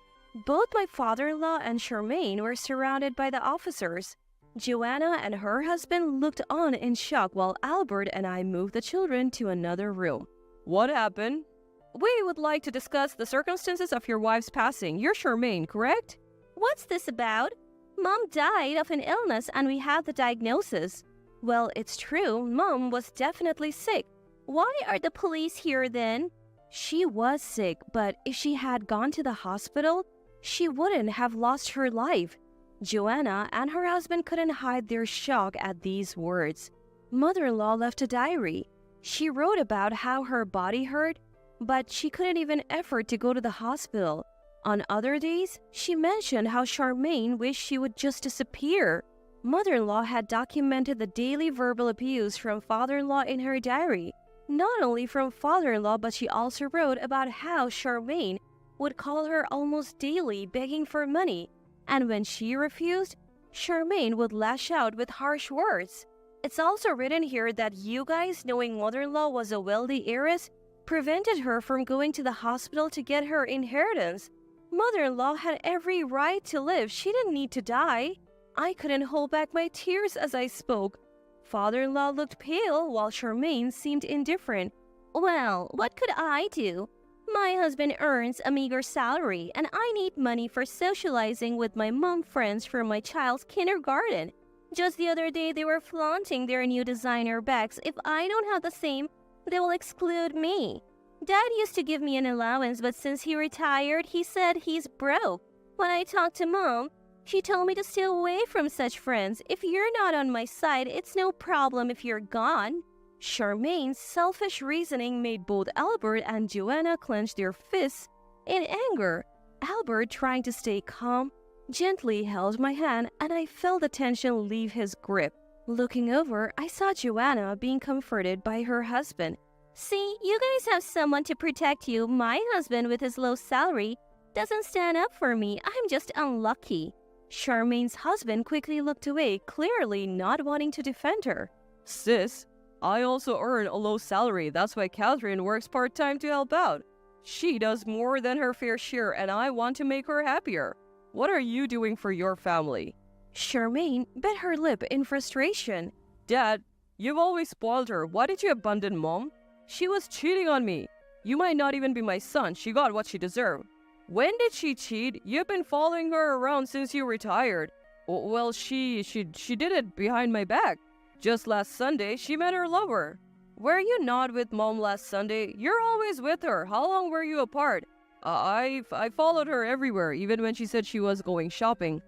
Both my father-in-law and Charmaine were surrounded by the officers. Joanna and her husband looked on in shock while Albert and I moved the children to another room. What happened? we would like to discuss the circumstances of your wife's passing. You're Charmaine, correct? What's this about? Mom died of an illness and we had the diagnosis. Well, it's true, Mom was definitely sick. Why are the police here then? She was sick, but if she had gone to the hospital, she wouldn't have lost her life. Joanna and her husband couldn't hide their shock at these words. Mother-in-law left a diary. She wrote about how her body hurt, but she couldn't even afford to go to the hospital. On other days, she mentioned how Charmaine wished she would just disappear. Mother-in-law had documented the daily verbal abuse from father-in-law in her diary. Not only from father-in-law, but she also wrote about how Charmaine would call her almost daily begging for money, and when she refused, Charmaine would lash out with harsh words. It's also written here that you guys, knowing mother-in-law was a wealthy heiress, prevented her from going to the hospital to get her inheritance. Mother-in-law had every right to live. She didn't need to die. I couldn't hold back my tears as I spoke. Father-in-law looked pale while Charmaine seemed indifferent. Well, what could I do? My husband earns a meager salary and I need money for socializing with my mom friends for my child's kindergarten. Just the other day they were flaunting their new designer bags. If I don't have the same, they will exclude me. Dad used to give me an allowance, but since he retired, he said he's broke. When I talked to Mom, she told me to stay away from such friends. If you're not on my side, it's no problem if you're gone. Charmaine's selfish reasoning made both Albert and Joanna clench their fists in anger. Albert, trying to stay calm, gently held my hand and I felt the tension leave his grip. Looking over, I saw Joanna being comforted by her husband. See, you guys have someone to protect you. My husband, with his low salary, doesn't stand up for me. I'm just unlucky. Charmaine's husband quickly looked away, clearly not wanting to defend her. Sis, I also earn a low salary. That's why Catherine works part-time to help out. She does more than her fair share and I want to make her happier. What are you doing for your family? Charmaine bit her lip in frustration. Dad, you've always spoiled her. Why did you abandon Mom? She was cheating on me. You might not even be my son. She got what she deserved. When did she cheat? You've been following her around since you retired. Well, she did it behind my back. Just last Sunday, she met her lover. Were you not with Mom last Sunday? You're always with her. How long were you apart? I followed her everywhere, even when she said she was going shopping.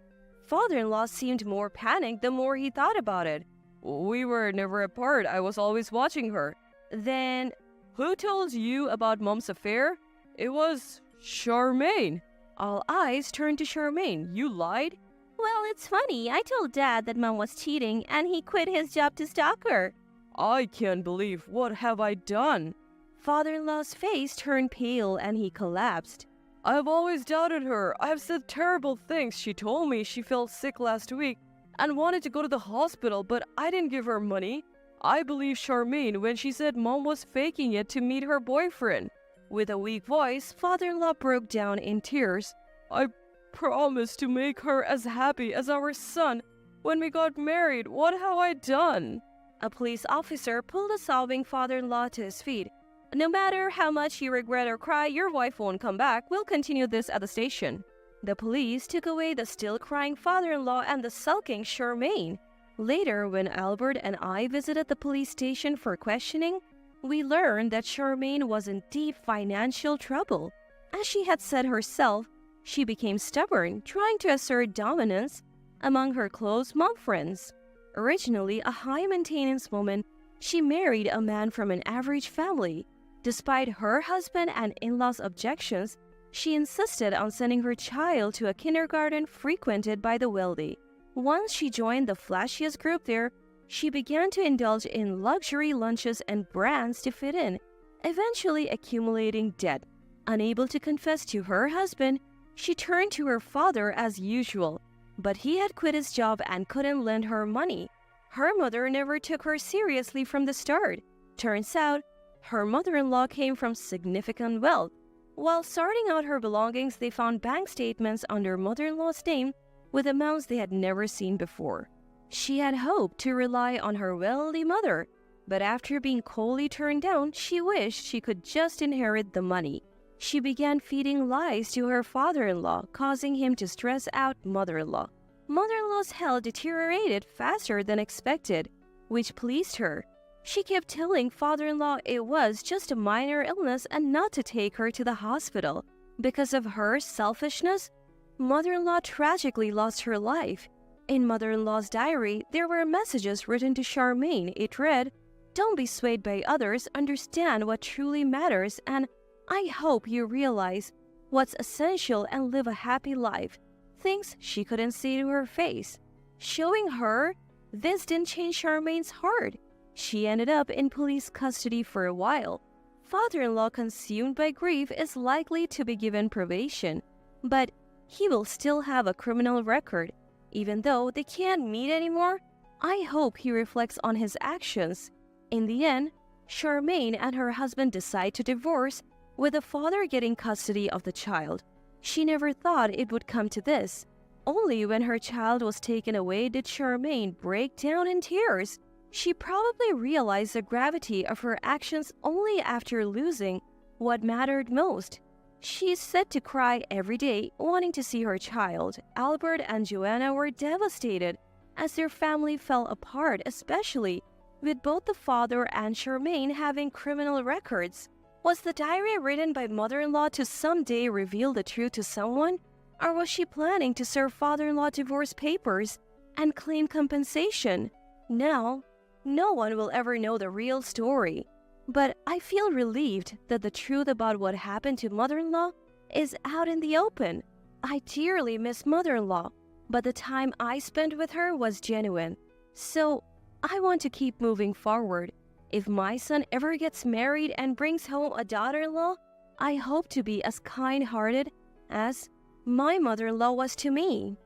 Father-in-law seemed more panicked the more he thought about it. We were never apart. I was always watching her. Then, who told you about Mom's affair? It was Charmaine. All eyes turned to Charmaine. You lied? Well, it's funny. I told Dad that Mom was cheating and he quit his job to stalk her. I can't believe. What have I done? Father-in-law's face turned pale and he collapsed. I've always doubted her. I've said terrible things. She told me she felt sick last week and wanted to go to the hospital, but I didn't give her money. I believed Charmaine when she said Mom was faking it to meet her boyfriend. With a weak voice, father-in-law broke down in tears. I promised to make her as happy as our son when we got married. What have I done? A police officer pulled a sobbing father-in-law to his feet. No matter how much you regret or cry, your wife won't come back. We'll continue this at the station. The police took away the still crying father-in-law and the sulking Charmaine. Later, when Albert and I visited the police station for questioning, we learned that Charmaine was in deep financial trouble. As she had said herself, she became stubborn, trying to assert dominance among her close mom friends. Originally a high-maintenance woman, she married a man from an average family. Despite her husband and in-laws' objections, she insisted on sending her child to a kindergarten frequented by the wealthy. Once she joined the flashiest group there, she began to indulge in luxury lunches and brands to fit in, eventually accumulating debt. Unable to confess to her husband, she turned to her father as usual, but he had quit his job and couldn't lend her money. Her mother never took her seriously from the start. Turns out, her mother-in-law came from significant wealth. While sorting out her belongings, they found bank statements under mother-in-law's name with amounts they had never seen before. She had hoped to rely on her wealthy mother, But after being coldly turned down, she wished she could just inherit the money. She began feeding lies to her father-in-law, causing him to stress out mother-in-law. Mother-in-law's health deteriorated faster than expected, which pleased her. She kept telling father-in-law it was just a minor illness and not to take her to the hospital. Because of her selfishness, mother-in-law tragically lost her life. In mother-in-law's diary, there were messages written to Charmaine. It read, "Don't be swayed by others, understand what truly matters, and I hope you realize what's essential and live a happy life." Things she couldn't see to her face. Showing her, this didn't change Charmaine's heart. She ended up in police custody for a while. Father-in-law consumed by grief is likely to be given probation, but he will still have a criminal record. Even though they can't meet anymore, I hope he reflects on his actions. In the end, Charmaine and her husband decide to divorce, with the father getting custody of the child. She never thought it would come to this. Only when her child was taken away did Charmaine break down in tears. She probably realized the gravity of her actions only after losing what mattered most. She is said to cry every day, wanting to see her child. Albert and Joanna were devastated as their family fell apart, especially with both the father and Charmaine having criminal records. Was the diary written by mother-in-law to someday reveal the truth to someone? Or was she planning to serve father-in-law divorce papers and claim compensation? Now, no one will ever know the real story. But I feel relieved that the truth about what happened to mother-in-law is out in the open. I dearly miss mother-in-law, but the time I spent with her was genuine. So, I want to keep moving forward. If my son ever gets married and brings home a daughter-in-law, I hope to be as kind-hearted as my mother-in-law was to me.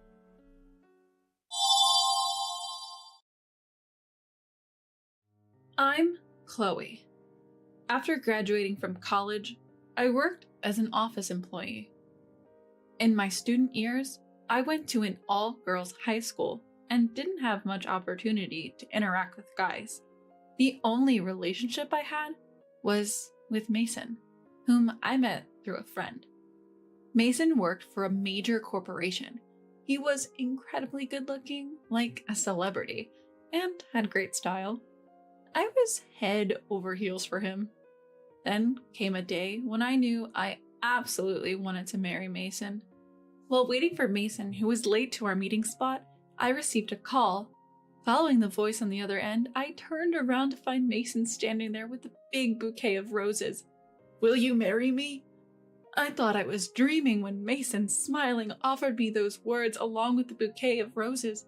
I'm Chloe. After graduating from college, I worked as an office employee. In my student years, I went to an all-girls high school and didn't have much opportunity to interact with guys. The only relationship I had was with Mason, whom I met through a friend. Mason worked for a major corporation. He was incredibly good-looking, like a celebrity, and had great style. I was head over heels for him. Then came a day when I knew I absolutely wanted to marry Mason. While waiting for Mason, who was late to our meeting spot, I received a call. Following the voice on the other end, I turned around to find Mason standing there with a big bouquet of roses. "Will you marry me?" I thought I was dreaming when Mason, smiling, offered me those words along with the bouquet of roses.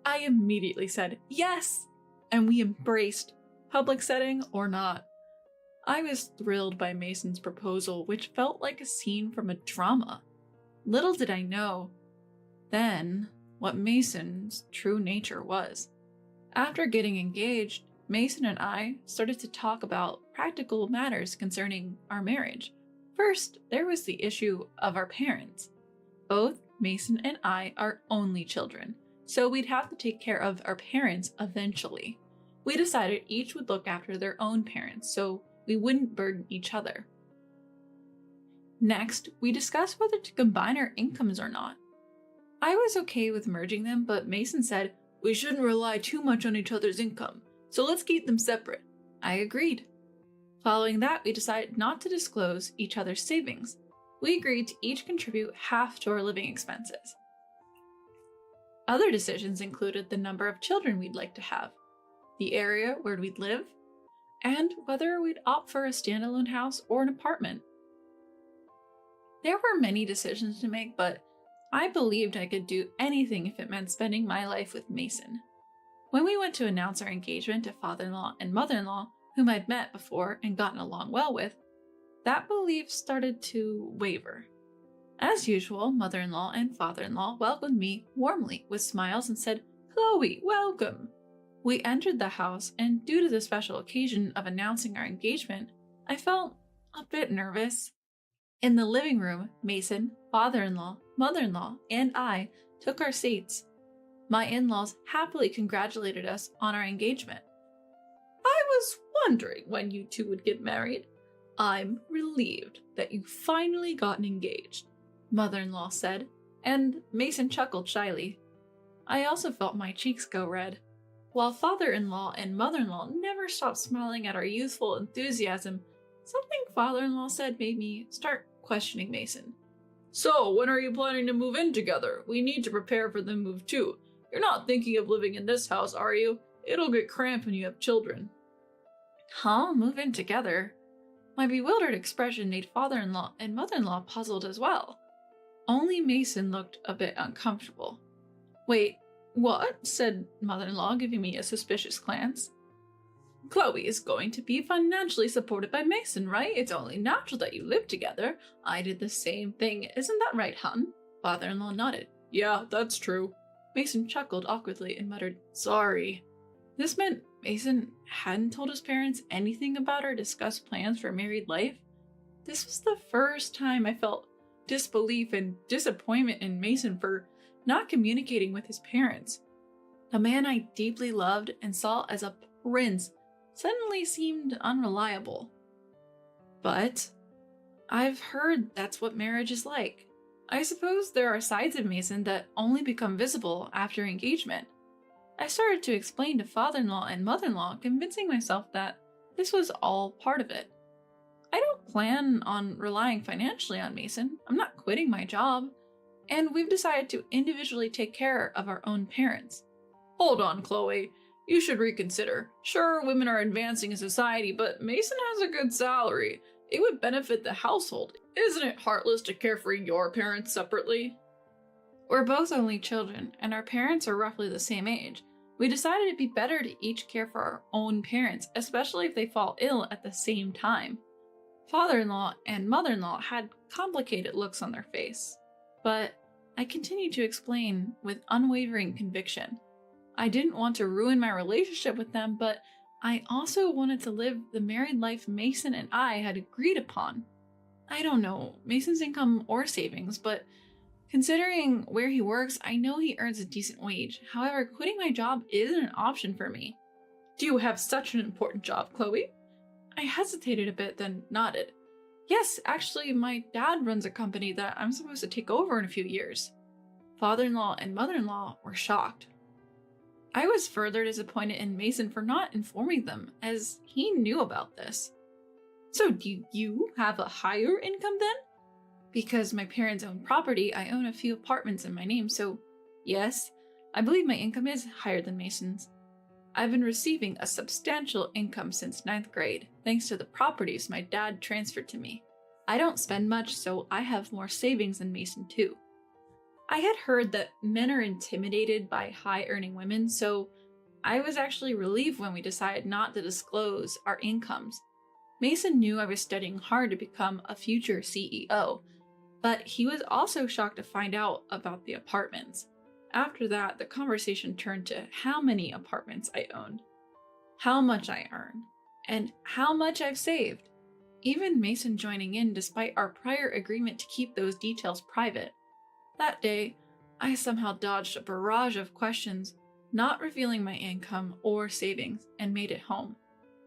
I immediately said yes, and we embraced, public setting or not. I was thrilled by Mason's proposal, which felt like a scene from a drama. Little did I know then what Mason's true nature was. After getting engaged, Mason and I started to talk about practical matters concerning our marriage. First, there was the issue of our parents. Both Mason and I are only children, so we'd have to take care of our parents eventually. We decided each would look after their own parents, so we wouldn't burden each other. Next, we discussed whether to combine our incomes or not. I was okay with merging them, but Mason said, "We shouldn't rely too much on each other's income, so let's keep them separate." I agreed. Following that, we decided not to disclose each other's savings. We agreed to each contribute half to our living expenses. Other decisions included the number of children we'd like to have, the area where we'd live, and whether we'd opt for a standalone house or an apartment. There were many decisions to make, but I believed I could do anything if it meant spending my life with Mason. When we went to announce our engagement to father-in-law and mother-in-law, whom I'd met before and gotten along well with, that belief started to waver. As usual, mother-in-law and father-in-law welcomed me warmly with smiles and said, "Chloe, welcome." We entered the house, and due to the special occasion of announcing our engagement, I felt a bit nervous. In the living room, Mason, father-in-law, mother-in-law, and I took our seats. My in-laws happily congratulated us on our engagement. I was wondering when you two would get married. I'm relieved that you finally gotten engaged, mother-in-law said, and Mason chuckled shyly. I also felt my cheeks go red. While father-in-law and mother-in-law never stopped smiling at our youthful enthusiasm, something father-in-law said made me start questioning Mason. So, when are you planning to move in together? We need to prepare for the move too. You're not thinking of living in this house, are you? It'll get cramped when you have children. Huh? Move in together? My bewildered expression made father-in-law and mother-in-law puzzled as well. Only Mason looked a bit uncomfortable. Wait, what? Said mother-in-law, giving me a suspicious glance. Chloe is going to be financially supported by Mason, right? It's only natural that you live together. I did the same thing. Isn't that right, hun? Father-in-law nodded. Yeah, that's true. Mason chuckled awkwardly and muttered, sorry. This meant Mason hadn't told his parents anything about or discussed plans for married life. This was the first time I felt disbelief and disappointment in Mason for not communicating with his parents. The man I deeply loved and saw as a prince suddenly seemed unreliable. But I've heard that's what marriage is like. I suppose there are sides of Mason that only become visible after engagement. I started to explain to father-in-law and mother-in-law, convincing myself that this was all part of it. I don't plan on relying financially on Mason. I'm not quitting my job. And we've decided to individually take care of our own parents. Hold on, Chloe. You should reconsider. Sure, women are advancing in society, but Mason has a good salary. It would benefit the household. Isn't it heartless to care for your parents separately? We're both only children, and our parents are roughly the same age. We decided it'd be better to each care for our own parents, especially if they fall ill at the same time. Father-in-law and mother-in-law had complicated looks on their face, but I continued to explain with unwavering conviction. I didn't want to ruin my relationship with them, but I also wanted to live the married life Mason and I had agreed upon. I don't know Mason's income or savings, but considering where he works, I know he earns a decent wage. However, quitting my job isn't an option for me. Do you have such an important job, Chloe? I hesitated a bit, then nodded. Yes, actually, my dad runs a company that I'm supposed to take over in a few years. Father-in-law and mother-in-law were shocked. I was further disappointed in Mason for not informing them, as he knew about this. So do you have a higher income then? Because my parents own property, I own a few apartments in my name, so yes, I believe my income is higher than Mason's. I've been receiving a substantial income since 9th grade, thanks to the properties my dad transferred to me. I don't spend much, so I have more savings than Mason too. I had heard that men are intimidated by high-earning women, so I was actually relieved when we decided not to disclose our incomes. Mason knew I was studying hard to become a future CEO, but he was also shocked to find out about the apartments. After that, the conversation turned to how many apartments I owned, how much I earn, and how much I've saved. Even Mason joining in despite our prior agreement to keep those details private. That day, I somehow dodged a barrage of questions, not revealing my income or savings, and made it home.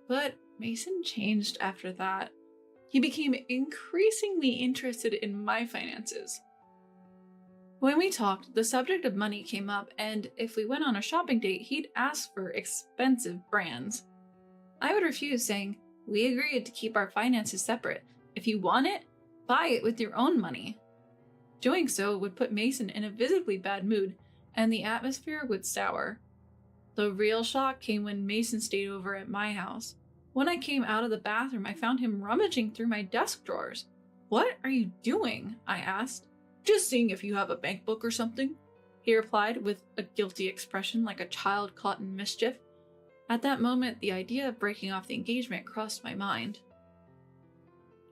But Mason changed after that. He became increasingly interested in my finances. When we talked, the subject of money came up, and if we went on a shopping date, he'd ask for expensive brands. I would refuse, saying, "We agreed to keep our finances separate. If you want it, buy it with your own money." Doing so would put Mason in a visibly bad mood, and the atmosphere would sour. The real shock came when Mason stayed over at my house. When I came out of the bathroom, I found him rummaging through my desk drawers. "What are you doing?" I asked. "Just seeing if you have a bank book or something," he replied with a guilty expression like a child caught in mischief. At that moment, the idea of breaking off the engagement crossed my mind.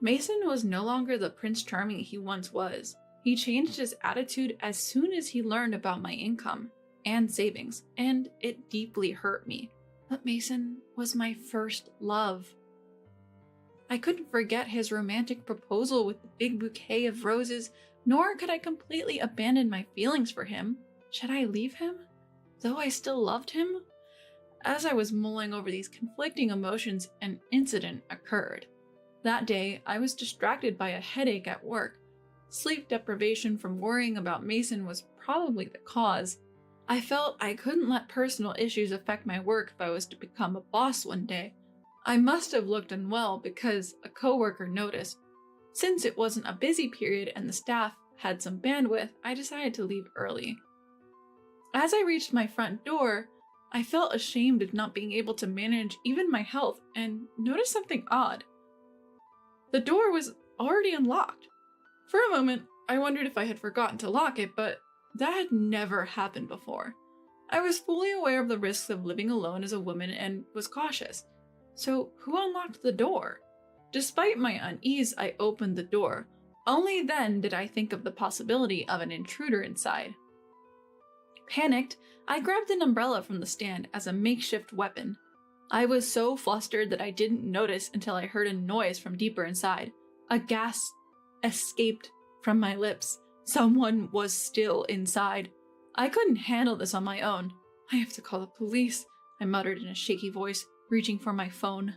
Mason was no longer the Prince Charming he once was. He changed his attitude as soon as he learned about my income and savings, and it deeply hurt me. But Mason was my first love. I couldn't forget his romantic proposal with the big bouquet of roses, nor could I completely abandon my feelings for him. Should I leave him, though I still loved him? As I was mulling over these conflicting emotions, an incident occurred. That day, I was distracted by a headache at work. Sleep deprivation from worrying about Mason was probably the cause. I felt I couldn't let personal issues affect my work if I was to become a boss one day. I must have looked unwell because a coworker noticed. Since it wasn't a busy period and the staff had some bandwidth, I decided to leave early. As I reached my front door, I felt ashamed of not being able to manage even my health and noticed something odd. The door was already unlocked. For a moment, I wondered if I had forgotten to lock it, but that had never happened before. I was fully aware of the risks of living alone as a woman and was cautious. So, who unlocked the door? Despite my unease, I opened the door. Only then did I think of the possibility of an intruder inside. Panicked, I grabbed an umbrella from the stand as a makeshift weapon. I was so flustered that I didn't notice until I heard a noise from deeper inside. A gasp escaped from my lips. Someone was still inside. I couldn't handle this on my own. I have to call the police, I muttered in a shaky voice, reaching for my phone.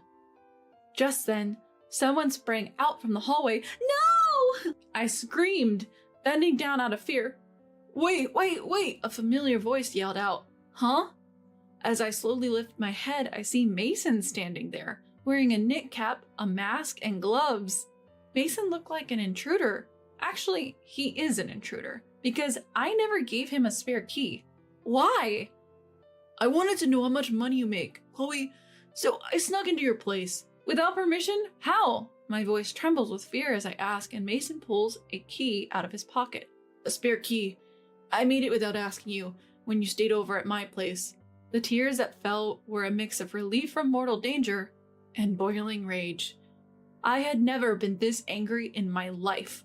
Just then, someone sprang out from the hallway. No! I screamed, bending down out of fear. Wait, a familiar voice yelled out. Huh? As I slowly lift my head, I see Mason standing there, wearing a knit cap, a mask, and gloves. Mason looked like an intruder. Actually, he is an intruder, because I never gave him a spare key. Why? I wanted to know how much money you make, Chloe, so I snuck into your place. Without permission? How? My voice trembles with fear as I ask, and Mason pulls a key out of his pocket. A spare key. I made it without asking you when you stayed over at my place. The tears that fell were a mix of relief from mortal danger and boiling rage. I had never been this angry in my life.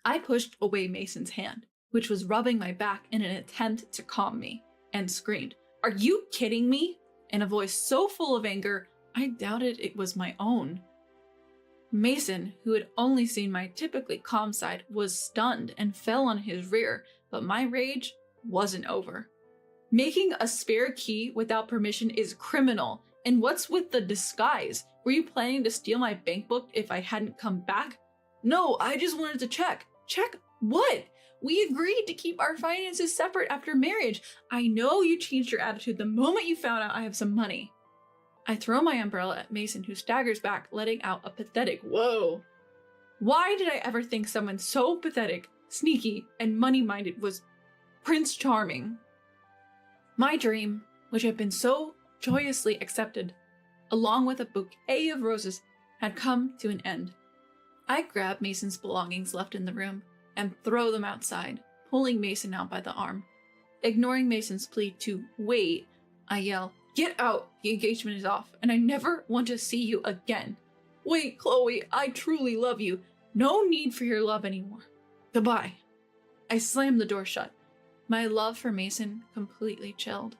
I pushed away Mason's hand, which was rubbing my back in an attempt to calm me, and screamed, "Are you kidding me?" in a voice so full of anger, I doubted it was my own. Mason, who had only seen my typically calm side, was stunned and fell on his rear, but my rage wasn't over. Making a spare key without permission is criminal, and what's with the disguise? Were you planning to steal my bank book if I hadn't come back? No, I just wanted to check. Check what? We agreed to keep our finances separate after marriage. I know you changed your attitude the moment you found out I have some money. I throw my umbrella at Mason, who staggers back, letting out a pathetic whoa. Why did I ever think someone so pathetic, sneaky, and money-minded was Prince Charming? My dream, which had been so joyously accepted, along with a bouquet of roses, had come to an end. I grab Mason's belongings left in the room and throw them outside, pulling Mason out by the arm. Ignoring Mason's plea to wait, I yell, "Get out! The engagement is off, and I never want to see you again." Wait, Chloe, I truly love you. No need for your love anymore. Goodbye. I slam the door shut. My love for Mason completely chilled.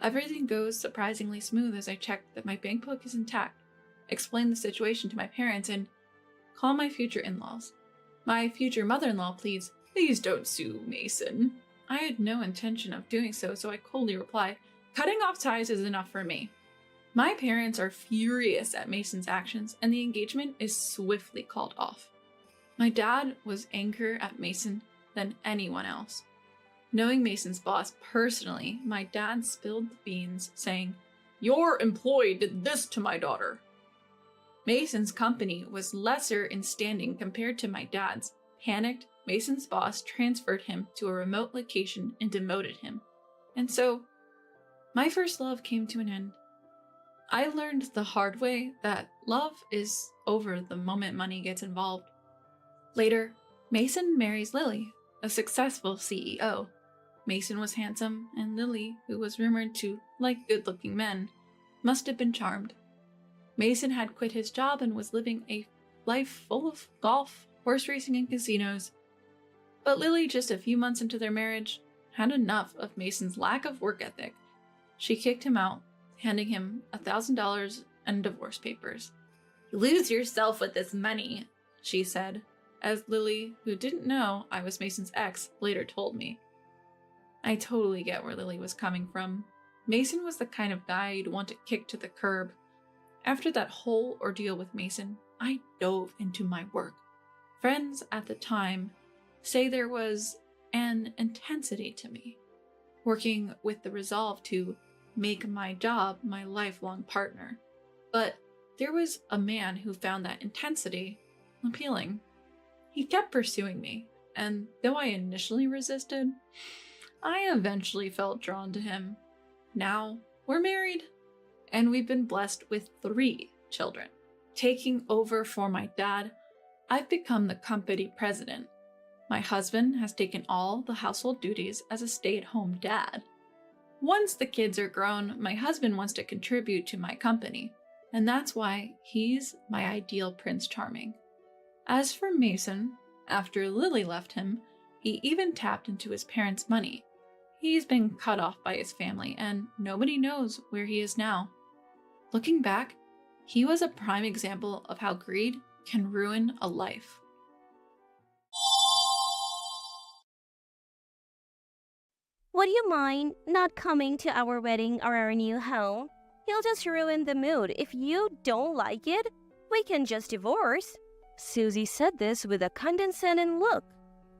Everything goes surprisingly smooth as I check that my bank book is intact, explain the situation to my parents, and call my future in-laws. My future mother-in-law pleads, "Please don't sue Mason." I had no intention of doing so, so I coldly reply, "Cutting off ties is enough for me." My parents are furious at Mason's actions, and the engagement is swiftly called off. My dad was angrier at Mason than anyone else. Knowing Mason's boss personally, my dad spilled the beans, saying, "Your employee did this to my daughter." Mason's company was lesser in standing compared to my dad's. Panicked, Mason's boss transferred him to a remote location and demoted him. And so, my first love came to an end. I learned the hard way that love is over the moment money gets involved. Later, Mason marries Lily, a successful CEO. Mason was handsome, and Lily, who was rumored to like good-looking men, must have been charmed. Mason had quit his job and was living a life full of golf, horse racing, and casinos. But Lily, just a few months into their marriage, had enough of Mason's lack of work ethic. She kicked him out, handing him $1,000 and divorce papers. "You lose yourself with this money," she said, as Lily, who didn't know I was Mason's ex, later told me. I totally get where Lily was coming from. Mason was the kind of guy you'd want to kick to the curb. After that whole ordeal with Mason, I dove into my work. Friends at the time say there was an intensity to me, working with the resolve to make my job my lifelong partner. But there was a man who found that intensity appealing. He kept pursuing me, and though I initially resisted, I eventually felt drawn to him. Now we're married, and we've been blessed with 3 children. Taking over for my dad, I've become the company president. My husband has taken all the household duties as a stay-at-home dad. Once the kids are grown, my husband wants to contribute to my company, and that's why he's my ideal Prince Charming. As for Mason, after Lily left him, he even tapped into his parents' money. He's been cut off by his family, and nobody knows where he is now. Looking back, he was a prime example of how greed can ruin a life. Would you mind not coming to our wedding or our new home? You'll just ruin the mood. If you don't like it, we can just divorce. Susie said this with a condescending look.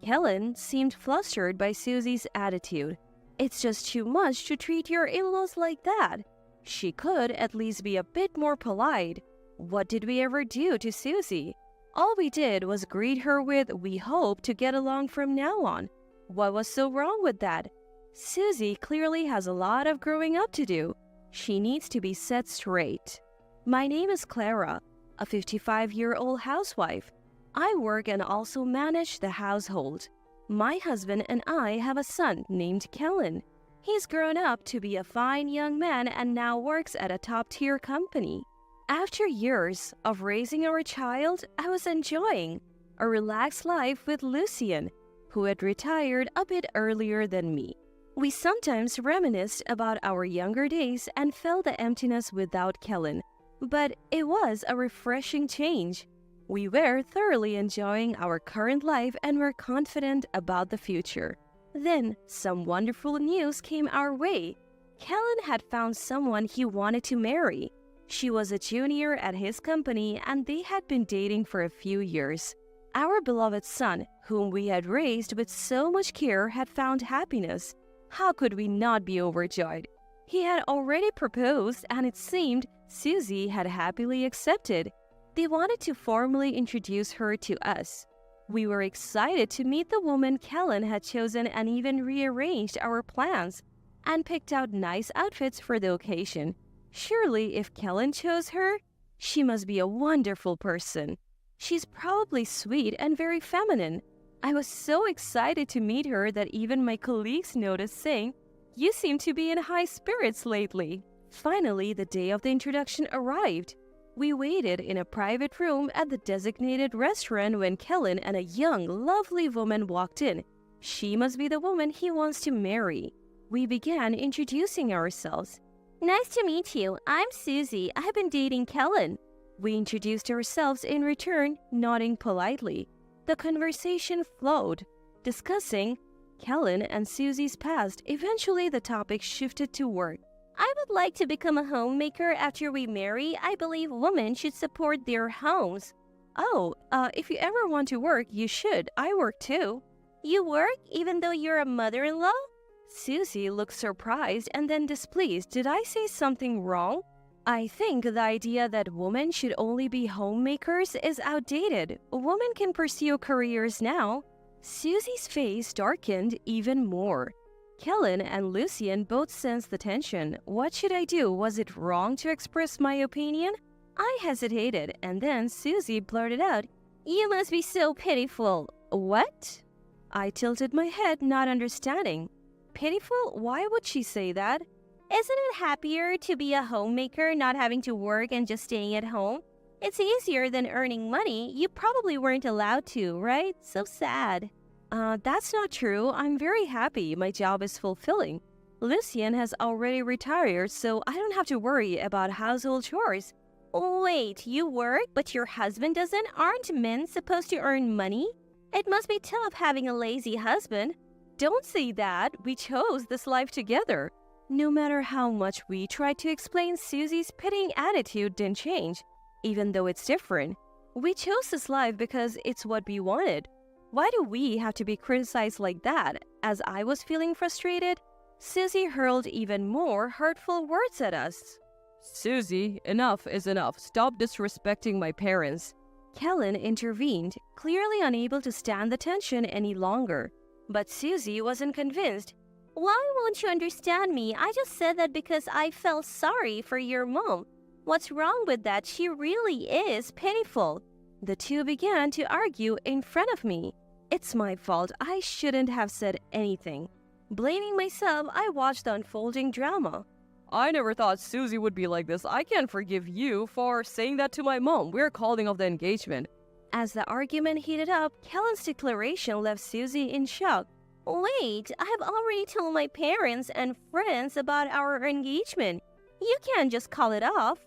Helen seemed flustered by Susie's attitude. It's just too much to treat your in-laws like that. She could at least be a bit more polite. What did we ever do to Susie? All we did was greet her with, "We hope to get along from now on." What was so wrong with that? Susie clearly has a lot of growing up to do. She needs to be set straight. My name is Clara, a 55-year-old housewife. I work and also manage the household. My husband and I have a son named Kellen. He's grown up to be a fine young man and now works at a top-tier company. After years of raising our child, I was enjoying a relaxed life with Lucien, who had retired a bit earlier than me. We sometimes reminisced about our younger days and felt the emptiness without Kellen, but it was a refreshing change. We were thoroughly enjoying our current life and were confident about the future. Then, some wonderful news came our way. Kellen had found someone he wanted to marry. She was a junior at his company and they had been dating for a few years. Our beloved son, whom we had raised with so much care, had found happiness. How could we not be overjoyed? He had already proposed and it seemed Susie had happily accepted. They wanted to formally introduce her to us. We were excited to meet the woman Kellen had chosen and even rearranged our plans and picked out nice outfits for the occasion. Surely, if Kellen chose her, she must be a wonderful person. She's probably sweet and very feminine. I was so excited to meet her that even my colleagues noticed, saying, "You seem to be in high spirits lately." Finally, the day of the introduction arrived. We waited in a private room at the designated restaurant when Kellen and a young, lovely woman walked in. She must be the woman he wants to marry. We began introducing ourselves. "Nice to meet you. I'm Susie. I've been dating Kellen." We introduced ourselves in return, nodding politely. The conversation flowed, discussing Kellen and Susie's past. Eventually, the topic shifted to work. "I would like to become a homemaker after we marry. I believe women should support their homes." "Oh, if you ever want to work, you should. I work too." "You work even though you're a mother-in-law?" Susie looked surprised and then displeased. Did I say something wrong? I think the idea that women should only be homemakers is outdated. Women can pursue careers now. Susie's face darkened even more. Kellen and Lucien both sensed the tension. What should I do? Was it wrong to express my opinion? I hesitated, and then Susie blurted out, "You must be so pitiful." "What?" I tilted my head, not understanding. Pitiful? Why would she say that? "Isn't it happier to be a homemaker, not having to work and just staying at home? It's easier than earning money. You probably weren't allowed to, right? So sad." That's not true. I'm very happy. My job is fulfilling. Lucien has already retired, so I don't have to worry about household chores. "Wait, you work, but your husband doesn't? Aren't men supposed to earn money? It must be tough having a lazy husband." "Don't say that. We chose this life together." No matter how much we tried to explain, Susie's pitying attitude didn't change, even though it's different. We chose this life because it's what we wanted. Why do we have to be criticized like that? As I was feeling frustrated, Susie hurled even more hurtful words at us. Susie, enough is enough. Stop disrespecting my parents. Kellen intervened, clearly unable to stand the tension any longer. But Susie wasn't convinced. Why won't you understand me? I just said that because I felt sorry for your mom. What's wrong with that? She really is pitiful. The two began to argue in front of me. It's my fault. I shouldn't have said anything. Blaming myself, I watched the unfolding drama. I never thought Susie would be like this. I can't forgive you for saying that to my mom. We're calling off the engagement. As the argument heated up, Kellen's declaration left Susie in shock. Wait, I have already told my parents and friends about our engagement. You can't just call it off.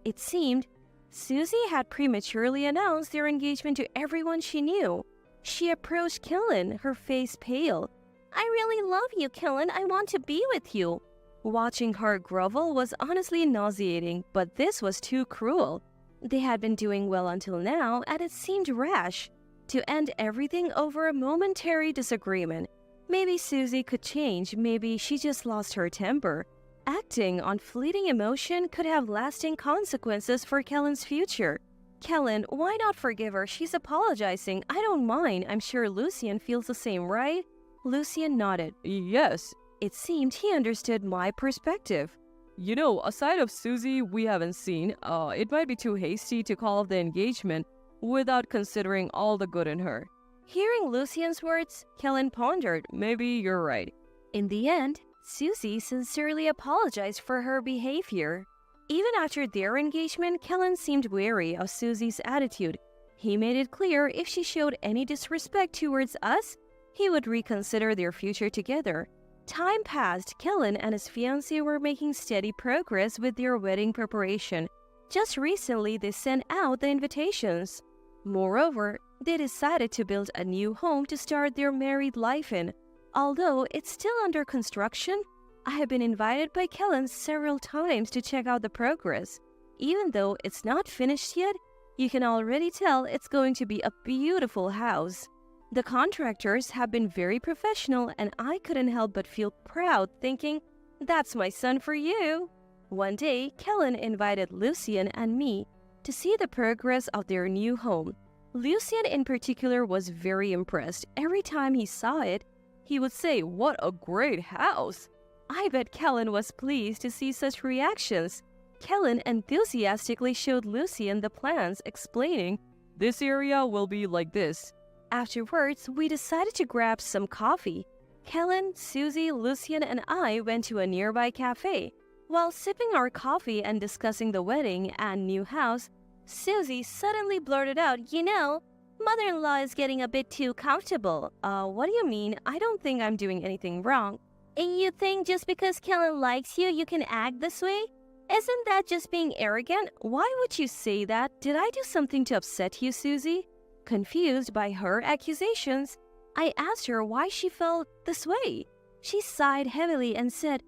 It seemed Susie had prematurely announced their engagement to everyone she knew. She approached Kellen, her face pale. I really love you, Kellen. I want to be with you. Watching her grovel was honestly nauseating, but this was too cruel. They had been doing well until now, and it seemed rash to end everything over a momentary disagreement. Maybe Susie could change, maybe she just lost her temper. Acting on fleeting emotion could have lasting consequences for Kellen's future. Kellen, why not forgive her? She's apologizing. I don't mind. I'm sure Lucien feels the same, right? Lucien nodded. Yes. It seemed he understood my perspective. You know, aside of Susie we haven't seen, it might be too hasty to call off the engagement without considering all the good in her. Hearing Lucien's words, Kellen pondered. Maybe you're right. In the end, Susie sincerely apologized for her behavior. Even after their engagement, Kellen seemed wary of Susie's attitude. He made it clear if she showed any disrespect towards us, he would reconsider their future together. Time passed. Kellen and his fiancée were making steady progress with their wedding preparation. Just recently, they sent out the invitations. Moreover, they decided to build a new home to start their married life in. Although it's still under construction, I have been invited by Kellen several times to check out the progress. Even though it's not finished yet, you can already tell it's going to be a beautiful house. The contractors have been very professional, and I couldn't help but feel proud thinking, that's my son for you. One day, Kellen invited Lucien and me to see the progress of their new home. Lucien in particular was very impressed. Every time he saw it, he would say, "What a great house!" I bet Kellen was pleased to see such reactions. Kellen enthusiastically showed Lucien the plans, explaining, "This area will be like this." Afterwards, we decided to grab some coffee. Kellen, Susie, Lucien, and I went to a nearby cafe. While sipping our coffee and discussing the wedding and new house, Susie suddenly blurted out, "You know, mother-in-law is getting a bit too comfortable." What do you mean? I don't think I'm doing anything wrong. And you think just because Kellen likes you, you can act this way? Isn't that just being arrogant? Why would you say that? Did I do something to upset you, Susie? Confused by her accusations, I asked her why she felt this way. She sighed heavily and said,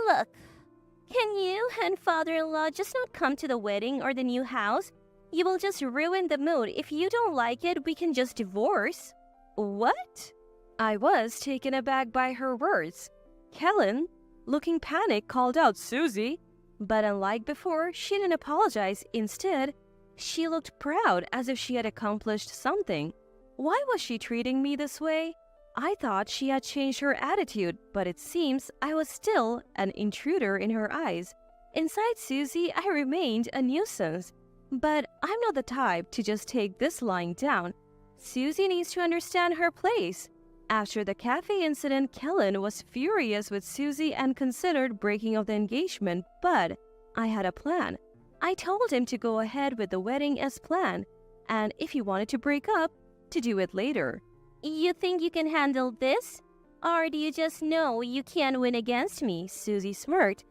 "Look, can you and father-in-law just not come to the wedding or the new house? You will just ruin the mood. If you don't like it, we can just divorce." What? I was taken aback by her words. Kellen, looking panicked, called out, "Susie!" But unlike before, she didn't apologize. Instead, she looked proud as if she had accomplished something. Why was she treating me this way? I thought she had changed her attitude, but it seems I was still an intruder in her eyes. Inside Susie, I remained a nuisance. But I'm not the type to just take this lying down. Susie needs to understand her place. After the cafe incident, Kellen was furious with Susie and considered breaking off the engagement, but I had a plan. I told him to go ahead with the wedding as planned, and if he wanted to break up, to do it later. You think you can handle this? Or do you just know you can't win against me? Susie smirked.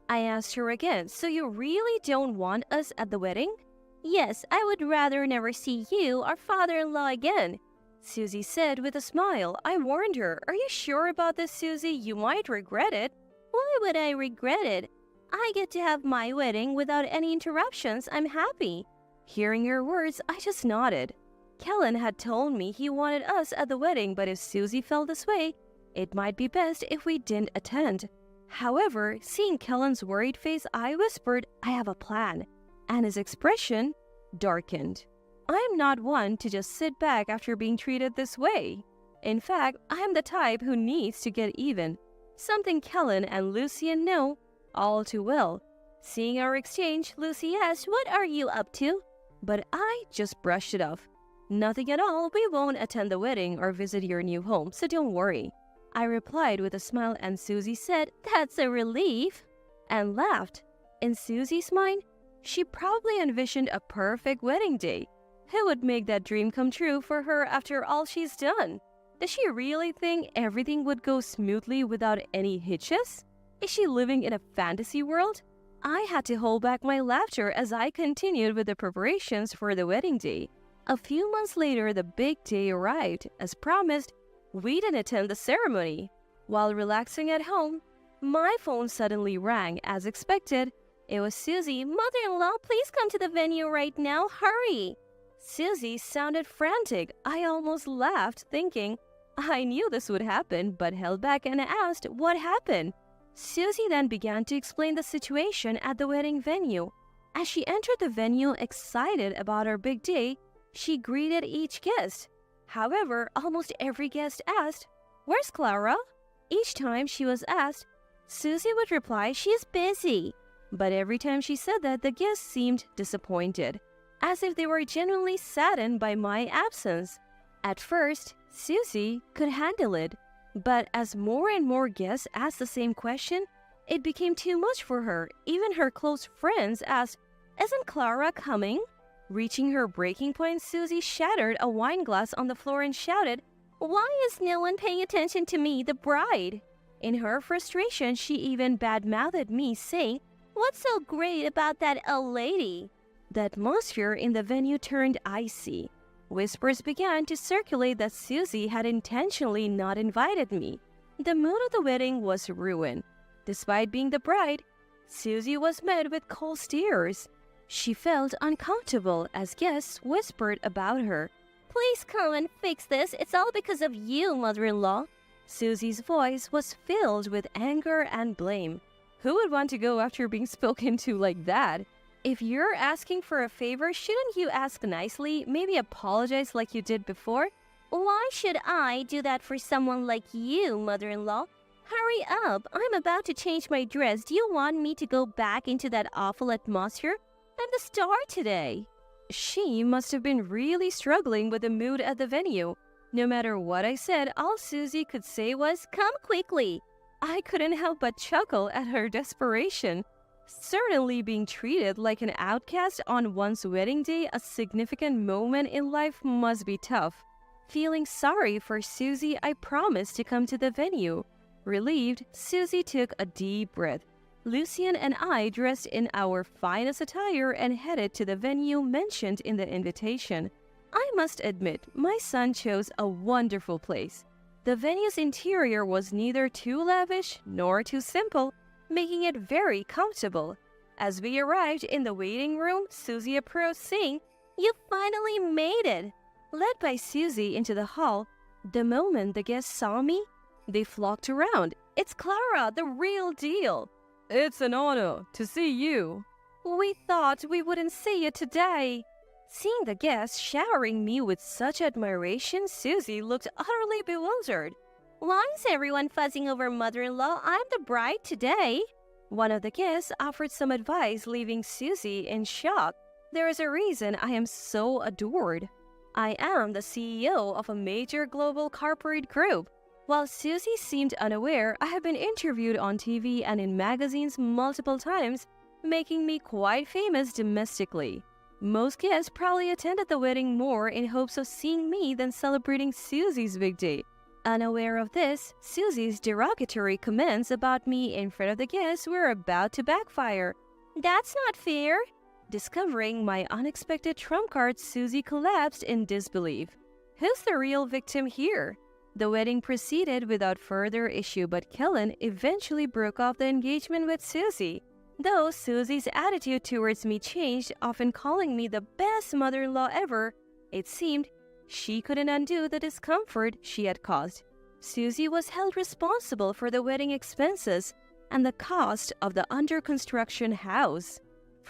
I asked her again, so you really don't want us at the wedding? Yes, I would rather never see you or father-in-law again, Susie said with a smile. I warned her, are you sure about this, Susie? You might regret it. Why would I regret it? I get to have my wedding without any interruptions. I'm happy. Hearing her words, I just nodded. Kellen had told me he wanted us at the wedding, but if Susie felt this way, it might be best if we didn't attend. However, seeing Kellen's worried face, I whispered, I have a plan, and his expression darkened. I'm not one to just sit back after being treated this way. In fact, I'm the type who needs to get even, something Kellen and Lucien know all too well. Seeing our exchange, Lucy asked, what are you up to? But I just brushed it off. Nothing at all, we won't attend the wedding or visit your new home, so don't worry. I replied with a smile, and Susie said, that's a relief, and laughed. In Susie's mind, she probably envisioned a perfect wedding day. Who would make that dream come true for her after all she's done? Does she really think everything would go smoothly without any hitches? Is she living in a fantasy world? I had to hold back my laughter as I continued with the preparations for the wedding day. A few months later, the big day arrived. As promised, we didn't attend the ceremony. While relaxing at home, my phone suddenly rang. As expected, it was Susie. Mother-in-law, please come to the venue right now. Hurry! Susie sounded frantic. I almost laughed, thinking I knew this would happen, but held back and asked what happened. Susie then began to explain the situation at the wedding venue. As she entered the venue excited about her big day, she greeted each guest. However, almost every guest asked, where's Clara? Each time she was asked, Susie would reply, she's busy. But every time she said that, the guests seemed disappointed, as if they were genuinely saddened by my absence. At first, Susie could handle it, but as more and more guests asked the same question, it became too much for her. Even her close friends asked, isn't Clara coming? Reaching her breaking point, Susie shattered a wine glass on the floor and shouted, why is no one paying attention to me, the bride? In her frustration, she even bad-mouthed me, saying, what's so great about that old lady? The atmosphere in the venue turned icy. Whispers began to circulate that Susie had intentionally not invited me. The mood of the wedding was ruined. Despite being the bride, Susie was met with cold stares. She felt uncomfortable as guests whispered about her. Please come and fix this. It's all because of you, mother-in-law. Susie's voice was filled with anger and blame. Who would want to go after being spoken to like that? If you're asking for a favor, shouldn't you ask nicely? Maybe apologize like you did before? Why should I do that for someone like you, mother-in-law? Hurry up. I'm about to change my dress. Do you want me to go back into that awful atmosphere? I'm the star today. She must have been really struggling with the mood at the venue. No matter what I said, all Susie could say was, come quickly. I couldn't help but chuckle at her desperation. Certainly being treated like an outcast on one's wedding day, a significant moment in life, must be tough. Feeling sorry for Susie, I promised to come to the venue. Relieved, Susie took a deep breath. Lucien and I dressed in our finest attire and headed to the venue mentioned in the invitation. I must admit, my son chose a wonderful place. The venue's interior was neither too lavish nor too simple, making it very comfortable. As we arrived in the waiting room, Susie approached saying, you finally made it! Led by Susie into the hall, the moment the guests saw me, they flocked around. It's Clara, the real deal! It's an honor to see you. We thought we wouldn't see you today. Seeing the guests showering me with such admiration, Susie looked utterly bewildered. Why is everyone fussing over mother-in-law? I'm the bride today. One of the guests offered some advice, leaving Susie in shock. There is a reason I am so adored. I am the CEO of a major global corporate group. While Susie seemed unaware, I have been interviewed on TV and in magazines multiple times, making me quite famous domestically. Most guests probably attended the wedding more in hopes of seeing me than celebrating Susie's big day. Unaware of this, Susie's derogatory comments about me in front of the guests were about to backfire. That's not fair. Discovering my unexpected trump card, Susie collapsed in disbelief. Who's the real victim here? The wedding proceeded without further issue, but Kellen eventually broke off the engagement with Susie. Though Susie's attitude towards me changed, often calling me the best mother-in-law ever, it seemed she couldn't undo the discomfort she had caused. Susie was held responsible for the wedding expenses and the cost of the under-construction house.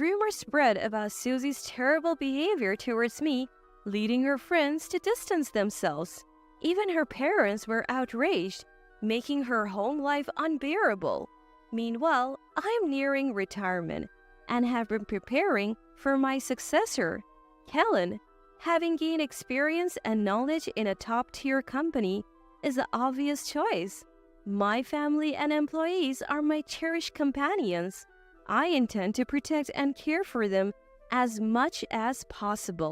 Rumors spread about Susie's terrible behavior towards me, leading her friends to distance themselves. Even her parents were outraged, making her home life unbearable. Meanwhile, I'm nearing retirement and have been preparing for my successor. Kellen, having gained experience and knowledge in a top-tier company, is the obvious choice. My family and employees are my cherished companions. I intend to protect and care for them as much as possible.